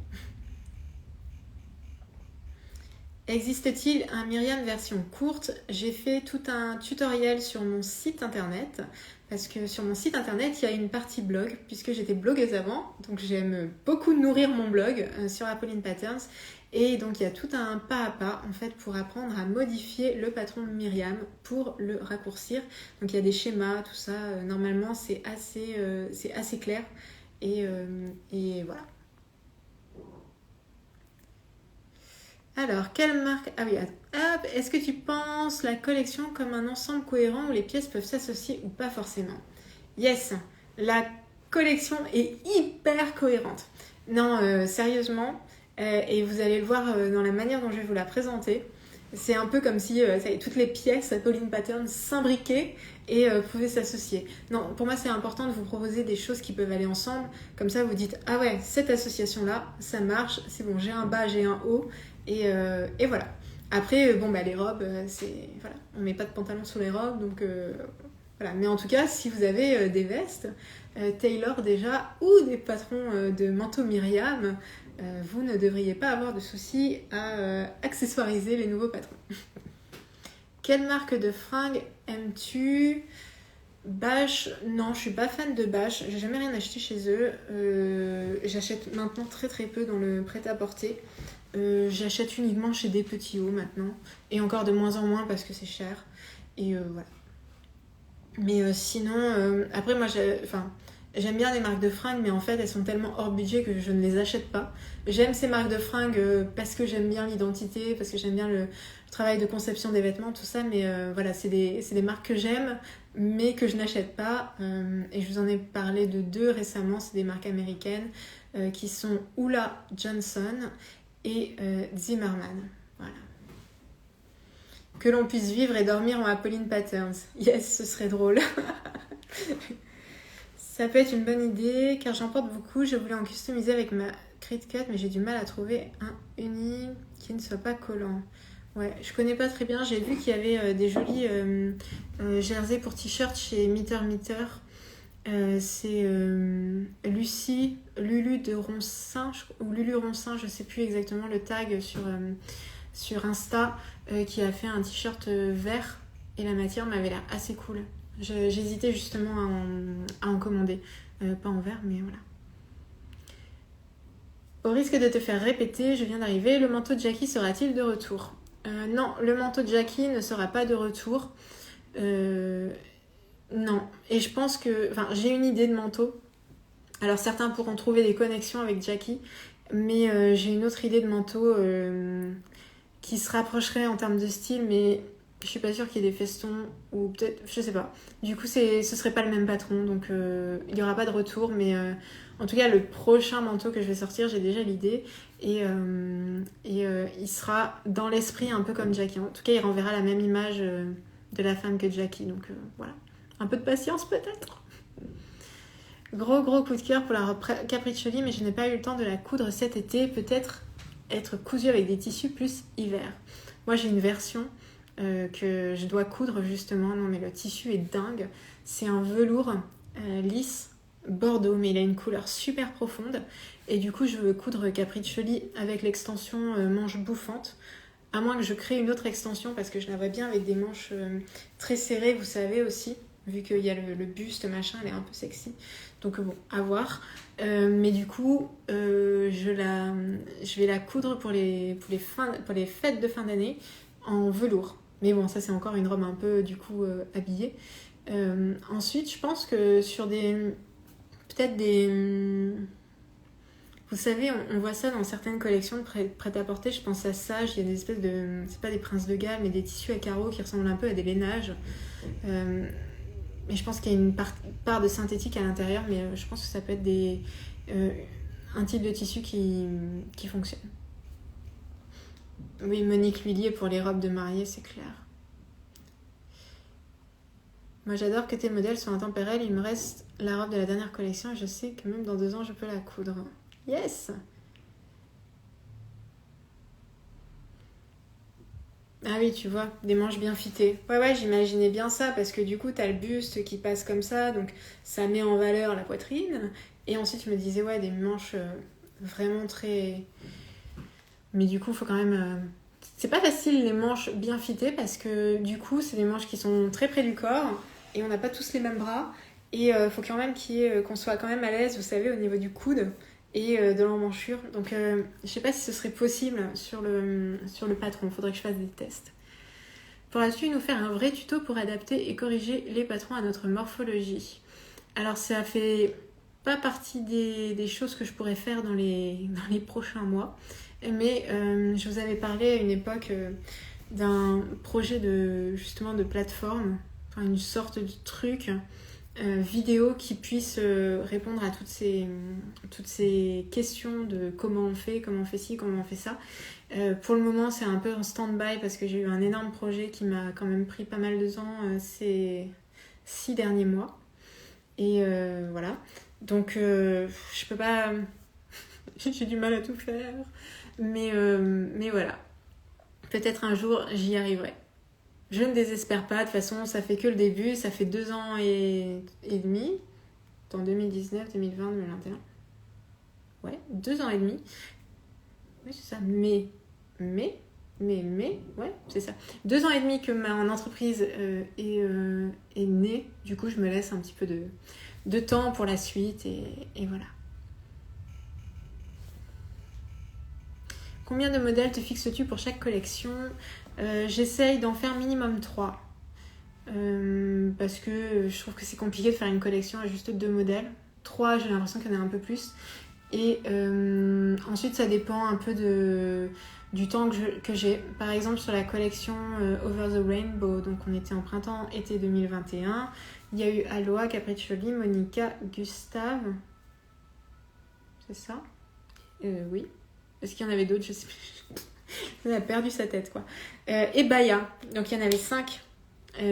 Existe-t-il un Myriam version courte? J'ai fait tout un tutoriel sur mon site internet parce que sur mon site internet il y a une partie blog puisque j'étais blogueuse avant, donc j'aime beaucoup nourrir mon blog sur Apolline Patterns et donc il y a tout un pas à pas en fait pour apprendre à modifier le patron de Myriam pour le raccourcir. Donc il y a des schémas, tout ça, normalement c'est assez clair et voilà. Alors, quelle marque... Ah oui, hop, est-ce que tu penses la collection comme un ensemble cohérent où les pièces peuvent s'associer ou pas forcément? Yes, la collection est hyper cohérente. Non, sérieusement, et vous allez le voir dans la manière dont je vais vous la présenter, c'est un peu comme si toutes les pièces Apolline Patterns s'imbriquaient et pouvaient s'associer. Non, pour moi c'est important de vous proposer des choses qui peuvent aller ensemble, comme ça vous dites ah ouais, cette association-là, ça marche, c'est bon, j'ai un bas, j'ai un haut, et voilà. Après, les robes, c'est... Voilà, on met pas de pantalon sous les robes, donc... Voilà. Mais en tout cas, si vous avez des vestes Taylor déjà, ou des patrons de manteau Myriam, vous ne devriez pas avoir de soucis à accessoiriser les nouveaux patrons. Quelle marque de fringues aimes-tu? Bash, non, je suis pas fan de Bash, j'ai jamais rien acheté chez eux. J'achète maintenant très très peu dans le prêt-à-porter. J'achète uniquement chez des petits hauts maintenant, et encore de moins en moins parce que c'est cher. Et voilà. Mais sinon, après moi j'aime bien les marques de fringues, mais en fait elles sont tellement hors budget que je ne les achète pas. J'aime ces marques de fringues parce que j'aime bien l'identité, parce que j'aime bien le travail de conception des vêtements, tout ça, mais voilà, c'est des marques que j'aime, mais que je n'achète pas. Et je vous en ai parlé de 2 récemment, c'est des marques américaines qui sont Ulla Johnson et Zimmermann. Voilà. Que l'on puisse vivre et dormir en Apolline Patterns. Yes, ce serait drôle. Ça peut être une bonne idée, car j'en porte beaucoup. Je voulais en customiser avec ma Cricut, mais j'ai du mal à trouver un uni qui ne soit pas collant. Ouais, je connais pas très bien. J'ai vu qu'il y avait des jolis jerseys pour t-shirt chez Meter. C'est Lulu de Roncin, ou Lulu Roncin, je sais plus exactement le tag sur Insta, qui a fait un t-shirt vert et la matière m'avait l'air assez cool. J'hésitais justement à en commander. Pas en vert, mais voilà. Au risque de te faire répéter, je viens d'arriver, le manteau de Jackie sera-t-il de retour? Non, le manteau de Jackie ne sera pas de retour. Non, et je pense que... Enfin, j'ai une idée de manteau. Alors certains pourront trouver des connexions avec Jackie, mais j'ai une autre idée de manteau qui se rapprocherait en termes de style, mais je suis pas sûre qu'il y ait des festons, ou peut-être, je sais pas. Du coup, ce serait pas le même patron, donc il y aura pas de retour, mais en tout cas, le prochain manteau que je vais sortir, j'ai déjà l'idée, et il sera dans l'esprit un peu comme Jackie. En tout cas, il renverra la même image de la femme que Jackie, donc voilà. Un peu de patience peut-être. Gros coup de cœur pour la robe Capriccioli, mais je n'ai pas eu le temps de la coudre cet été. Peut-être être cousue avec des tissus plus hiver. Moi j'ai une version que je dois coudre justement. Non mais le tissu est dingue. C'est un velours lisse bordeaux, mais il a une couleur super profonde. Et du coup je veux coudre Capriccioli avec l'extension manche bouffante. À moins que je crée une autre extension parce que je la vois bien avec des manches très serrées, vous savez aussi. Vu qu'il y a le buste, machin, elle est un peu sexy. Donc bon, à voir. Mais du coup, je vais la coudre pour les fêtes de fin d'année en velours. Mais bon, ça c'est encore une robe un peu du coup habillée. Ensuite, je pense que sur peut-être des Vous savez, on voit ça dans certaines collections de prêt-à-porter. Je pense à Sage, il y a des espèces de... C'est pas des princes de Galles, mais des tissus à carreaux qui ressemblent un peu à des lainages. Mais je pense qu'il y a une part de synthétique à l'intérieur, mais je pense que ça peut être un type de tissu qui fonctionne. Oui, Monique Lhuillier pour les robes de mariée, c'est clair. Moi, j'adore que tes modèles soient intemporels. Il me reste la robe de la dernière collection et je sais que même dans 2 ans, je peux la coudre. Yes! Ah oui, tu vois, des manches bien fitées. Ouais, j'imaginais bien ça parce que du coup, t'as le buste qui passe comme ça, donc ça met en valeur la poitrine. Et ensuite, je me disais, ouais, des manches vraiment très... Mais du coup, faut quand même... C'est pas facile les manches bien fitées parce que du coup, c'est des manches qui sont très près du corps et on n'a pas tous les mêmes bras. Et faut quand même qu'on soit quand même à l'aise, vous savez, au niveau du coude et de l'emmanchure. Donc, je sais pas si ce serait possible sur le patron. Il faudrait que je fasse des tests. Pourras-tu nous faire un vrai tuto pour adapter et corriger les patrons à notre morphologie? Alors, ça fait pas partie des choses que je pourrais faire dans les prochains mois. Mais je vous avais parlé à une époque d'un projet justement de plateforme, enfin une sorte de truc vidéo qui puisse répondre à toutes ces questions de comment on fait ci, comment on fait ça. Pour le moment, c'est un peu en stand-by parce que j'ai eu un énorme projet qui m'a quand même pris pas mal de temps ces 6 derniers mois. Et voilà. Donc, je peux pas... j'ai du mal à tout faire. Mais voilà. Peut-être un jour, j'y arriverai. Je ne désespère pas. De toute façon, ça fait que le début. Ça fait 2 ans et demi. En 2019, 2020, 2021. Ouais, 2 ans et demi. Oui, c'est ça. Mais, ouais, c'est ça. 2 ans et demi que mon entreprise est née. Du coup, je me laisse un petit peu de temps pour la suite. Et voilà. Combien de modèles te fixes-tu pour chaque collection? J'essaye d'en faire minimum 3. Parce que je trouve que c'est compliqué de faire une collection à juste 2 modèles. 3, j'ai l'impression qu'il y en a un peu plus. Et ensuite, ça dépend un peu du temps que j'ai. Par exemple, sur la collection Over the Rainbow, donc on était en printemps-été 2021, il y a eu Aloha, Capriccioli, Monica, Gustave. C'est ça? Oui. Est-ce qu'il y en avait d'autres? Je sais plus. On a perdu sa tête, quoi. Et Baya. Donc, il y en avait 5.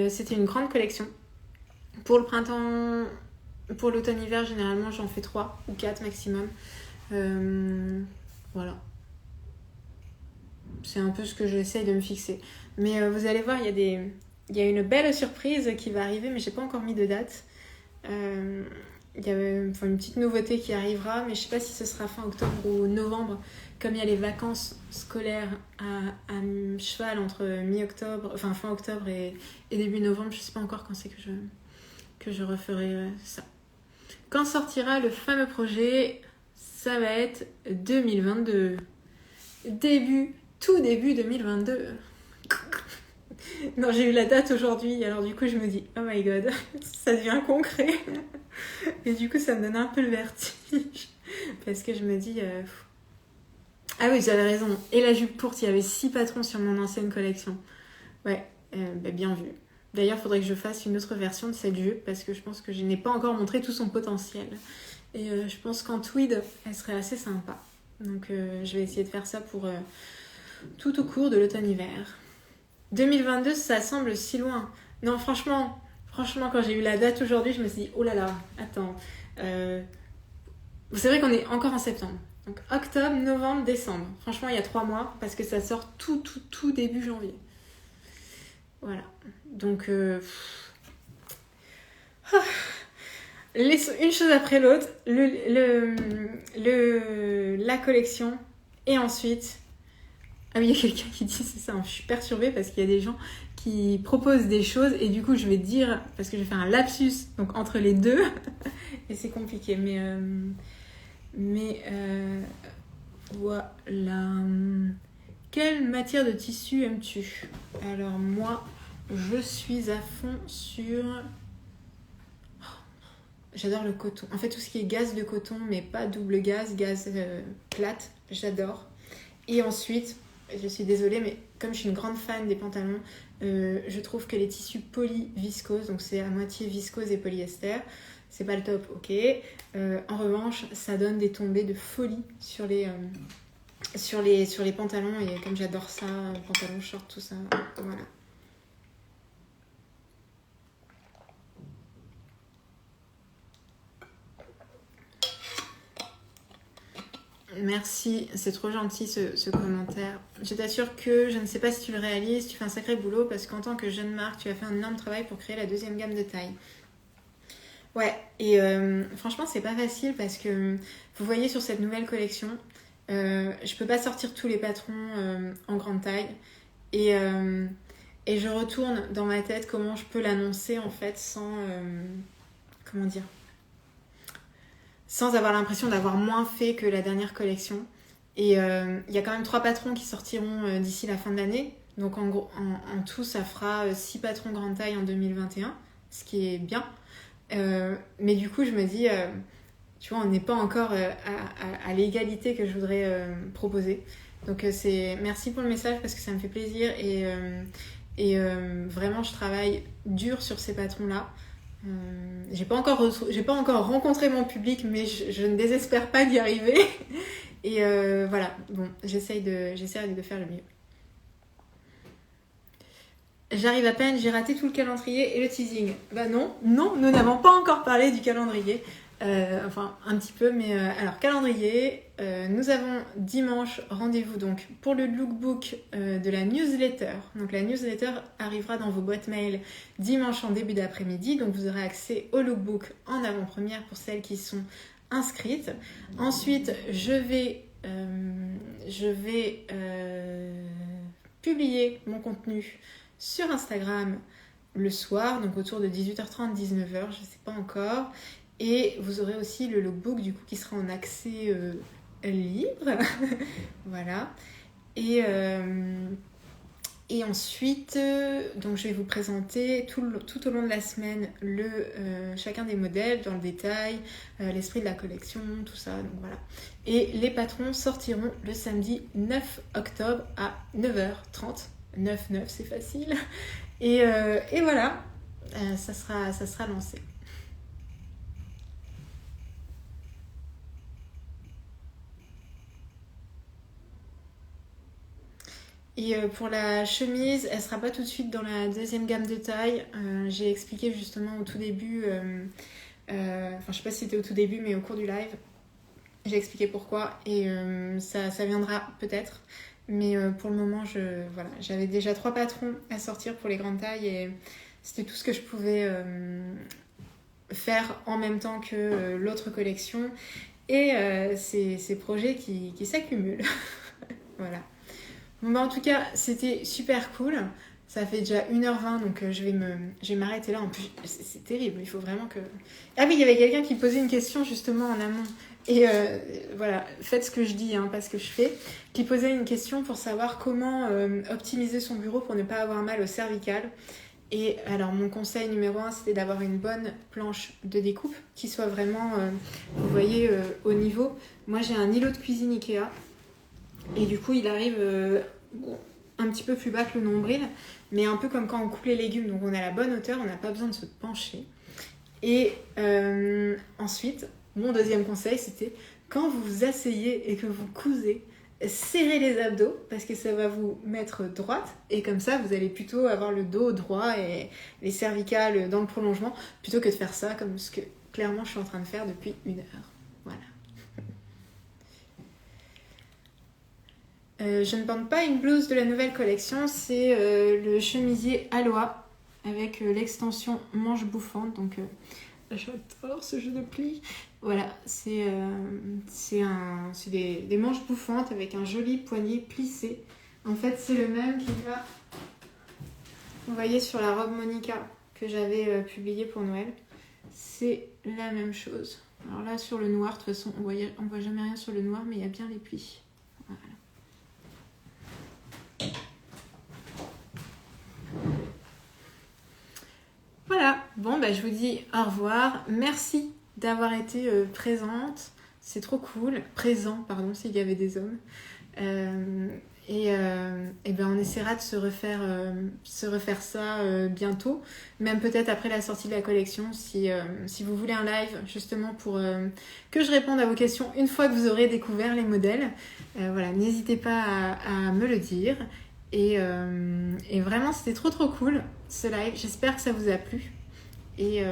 C'était une grande collection. Pour le printemps... Pour l'automne-hiver, généralement, j'en fais 3 ou 4 maximum. Voilà. C'est un peu ce que j'essaye de me fixer. Mais vous allez voir, il y a une belle surprise qui va arriver, mais j'ai pas encore mis de date. Il y a une petite nouveauté qui arrivera, mais je sais pas si ce sera fin octobre ou novembre. Comme il y a les vacances scolaires à cheval entre mi-octobre, enfin fin octobre et début novembre, je sais pas encore quand c'est que je referai ça. Quand sortira le fameux projet? Ça va être 2022. Tout début 2022. Non, j'ai eu la date aujourd'hui, alors du coup je me dis, oh my god, ça devient concret. Et du coup ça me donne un peu le vertige. Parce que je me dis... Ah oui, j'avais raison. Et la jupe courte, il y avait 6 patrons sur mon ancienne collection. Ouais, bien vu. D'ailleurs, il faudrait que je fasse une autre version de cette jupe parce que je pense que je n'ai pas encore montré tout son potentiel. Et je pense qu'en tweed, elle serait assez sympa. Donc je vais essayer de faire ça pour tout au cours de l'automne-hiver. 2022, ça semble si loin. Non, franchement, quand j'ai eu la date aujourd'hui, je me suis dit, oh là là, attends. C'est vrai qu'on est encore en septembre. Donc octobre, novembre, décembre. Franchement, il y a 3 mois parce que ça sort tout début janvier. Voilà. Donc, une chose après l'autre, la collection et ensuite... Ah oui, il y a quelqu'un qui dit, c'est ça, je suis perturbée parce qu'il y a des gens qui proposent des choses et du coup je vais dire, parce que je vais faire un lapsus donc entre les deux et c'est compliqué, mais voilà. Quelle matière de tissu aimes-tu? Alors moi, je suis à fond sur... J'adore le coton. En fait, tout ce qui est gaze de coton, mais pas double gaze, gaze plate, j'adore. Et ensuite, je suis désolée, mais comme je suis une grande fan des pantalons, je trouve que les tissus poly-viscose, donc c'est à moitié viscose et polyester, c'est pas le top, ok. En revanche, ça donne des tombées de folie sur les pantalons, et comme j'adore ça, pantalons, shorts, tout ça, voilà. Merci, c'est trop gentil ce commentaire. Je t'assure que je ne sais pas si tu le réalises, tu fais un sacré boulot parce qu'en tant que jeune marque, tu as fait un énorme travail pour créer la deuxième gamme de taille. Ouais, et franchement, c'est pas facile parce que vous voyez sur cette nouvelle collection, je peux pas sortir tous les patrons en grande taille et je retourne dans ma tête comment je peux l'annoncer en fait sans. Comment dire, sans avoir l'impression d'avoir moins fait que la dernière collection. Et il y a quand même 3 patrons qui sortiront d'ici la fin de l'année. Donc en tout, ça fera 6 patrons grande taille en 2021, ce qui est bien. Mais du coup, je me dis, tu vois, on n'est pas encore à l'égalité que je voudrais proposer. Donc merci pour le message parce que ça me fait plaisir. Et vraiment, je travaille dur sur ces patrons-là. J'ai pas encore rencontré mon public, mais je ne désespère pas d'y arriver. Et voilà, bon, j'essaye de faire le mieux. J'arrive à peine, j'ai raté tout le calendrier et le teasing. Bah non, nous n'avons pas encore parlé du calendrier. Enfin, un petit peu, mais alors, calendrier, nous avons dimanche rendez-vous donc pour le lookbook de la newsletter. Donc la newsletter arrivera dans vos boîtes mail dimanche en début d'après-midi, donc vous aurez accès au lookbook en avant-première pour celles qui sont inscrites. Ensuite, je vais publier mon contenu sur Instagram le soir, donc autour de 18h30, 19h, je ne sais pas encore. Et vous aurez aussi le lookbook du coup qui sera en accès libre. Voilà. Et ensuite, donc je vais vous présenter tout au long de la semaine chacun des modèles dans le détail, l'esprit de la collection, tout ça. Donc voilà. Et les patrons sortiront le samedi 9 octobre à 9h30. 9-9, c'est facile. Et voilà, ça sera lancé. Et pour la chemise, elle sera pas tout de suite dans la deuxième gamme de taille. J'ai expliqué justement au tout début, enfin je sais pas si c'était au tout début, mais au cours du live, j'ai expliqué pourquoi. Et ça viendra peut-être. Mais pour le moment, voilà, j'avais déjà 3 patrons à sortir pour les grandes tailles et c'était tout ce que je pouvais faire en même temps que l'autre collection. Et ces projets qui s'accumulent. Voilà. Bon, bah, en tout cas, c'était super cool. Ça fait déjà 1h20, donc je vais m'arrêter là. En plus, c'est terrible, il faut vraiment que... Ah oui, il y avait quelqu'un qui posait une question justement en amont. Et voilà, faites ce que je dis, hein, pas ce que je fais. Qui posait une question pour savoir comment optimiser son bureau pour ne pas avoir mal au cervical. Et alors, mon conseil numéro 1, c'était d'avoir une bonne planche de découpe qui soit vraiment, vous voyez, au niveau. Moi, j'ai un îlot de cuisine Ikea. Et du coup, il arrive un petit peu plus bas que le nombril, mais un peu comme quand on coupe les légumes. Donc, on a la bonne hauteur, on n'a pas besoin de se pencher. Et ensuite, mon deuxième conseil, c'était quand vous vous asseyez et que vous cousez, serrez les abdos parce que ça va vous mettre droite. Et comme ça, vous allez plutôt avoir le dos droit et les cervicales dans le prolongement, plutôt que de faire ça comme ce que clairement je suis en train de faire depuis 1 heure. Voilà. Je ne porte pas une blouse de la nouvelle collection, c'est le chemisier Aloha avec l'extension manche bouffante. Donc j'adore ce jeu de plis. Voilà, c'est des manches bouffantes avec un joli poignet plissé. En fait, c'est le même qu'il y a, vous voyez, sur la robe Monica que j'avais publiée pour Noël. C'est la même chose. Alors là, sur le noir, de toute façon, on voit jamais rien sur le noir, mais il y a bien les plis. Voilà. Voilà, bon, bah, je vous dis au revoir. Merci d'avoir été présente. C'est trop cool. Présent, pardon, s'il y avait des hommes. Et ben on essaiera de se refaire ça bientôt, même peut-être après la sortie de la collection, si vous voulez un live justement pour que je réponde à vos questions une fois que vous aurez découvert les modèles. Voilà, n'hésitez pas à me le dire. Et vraiment, c'était trop cool ce live. J'espère que ça vous a plu. Et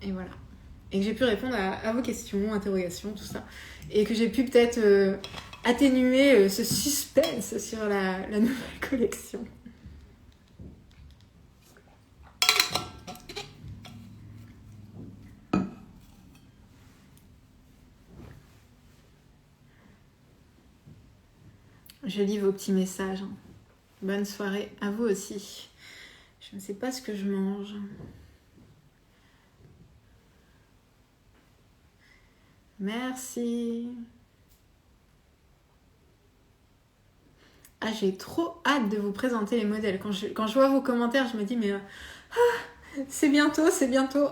voilà. Et que j'ai pu répondre à vos questions, interrogations, tout ça. Et que j'ai pu peut-être atténuer ce suspense sur la nouvelle collection. Je lis vos petits messages. Bonne soirée à vous aussi. Je ne sais pas ce que je mange. Merci. Ah, j'ai trop hâte de vous présenter les modèles. Quand je vois vos commentaires, je me dis, mais c'est bientôt,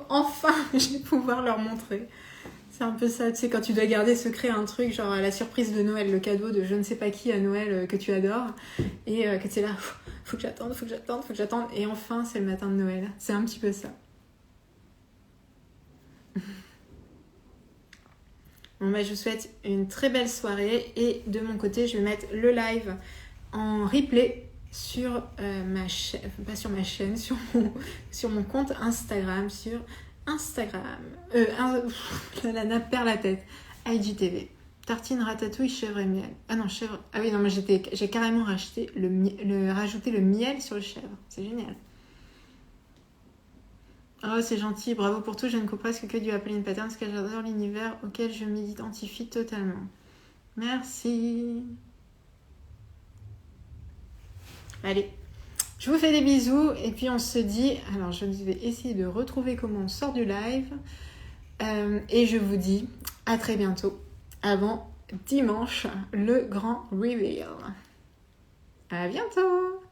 enfin, je vais pouvoir leur montrer. C'est un peu ça, tu sais, quand tu dois garder secret un truc, genre la surprise de Noël, le cadeau de je ne sais pas qui à Noël que tu adores, et que tu es là, faut que j'attende, et enfin, c'est le matin de Noël. C'est un petit peu ça. Bon, bah, je vous souhaite une très belle soirée, et de mon côté, je vais mettre le live en replay sur ma chaîne, pas sur ma chaîne, sur mon compte Instagram, la perd la tête, IGTV. Tartine, ratatouille, chèvre et miel. Ah non, chèvre. Ah oui, non, moi j'ai carrément rajouté le miel sur le chèvre. C'est génial. Oh, c'est gentil, bravo pour tout. Je ne coupe presque que du Appeline Pattern parce que j'adore l'univers auquel je m'identifie totalement. Merci. Allez, je vous fais des bisous et puis on se dit... Alors, je vais essayer de retrouver comment on sort du live. Et je vous dis à très bientôt, avant dimanche, le grand reveal. À bientôt!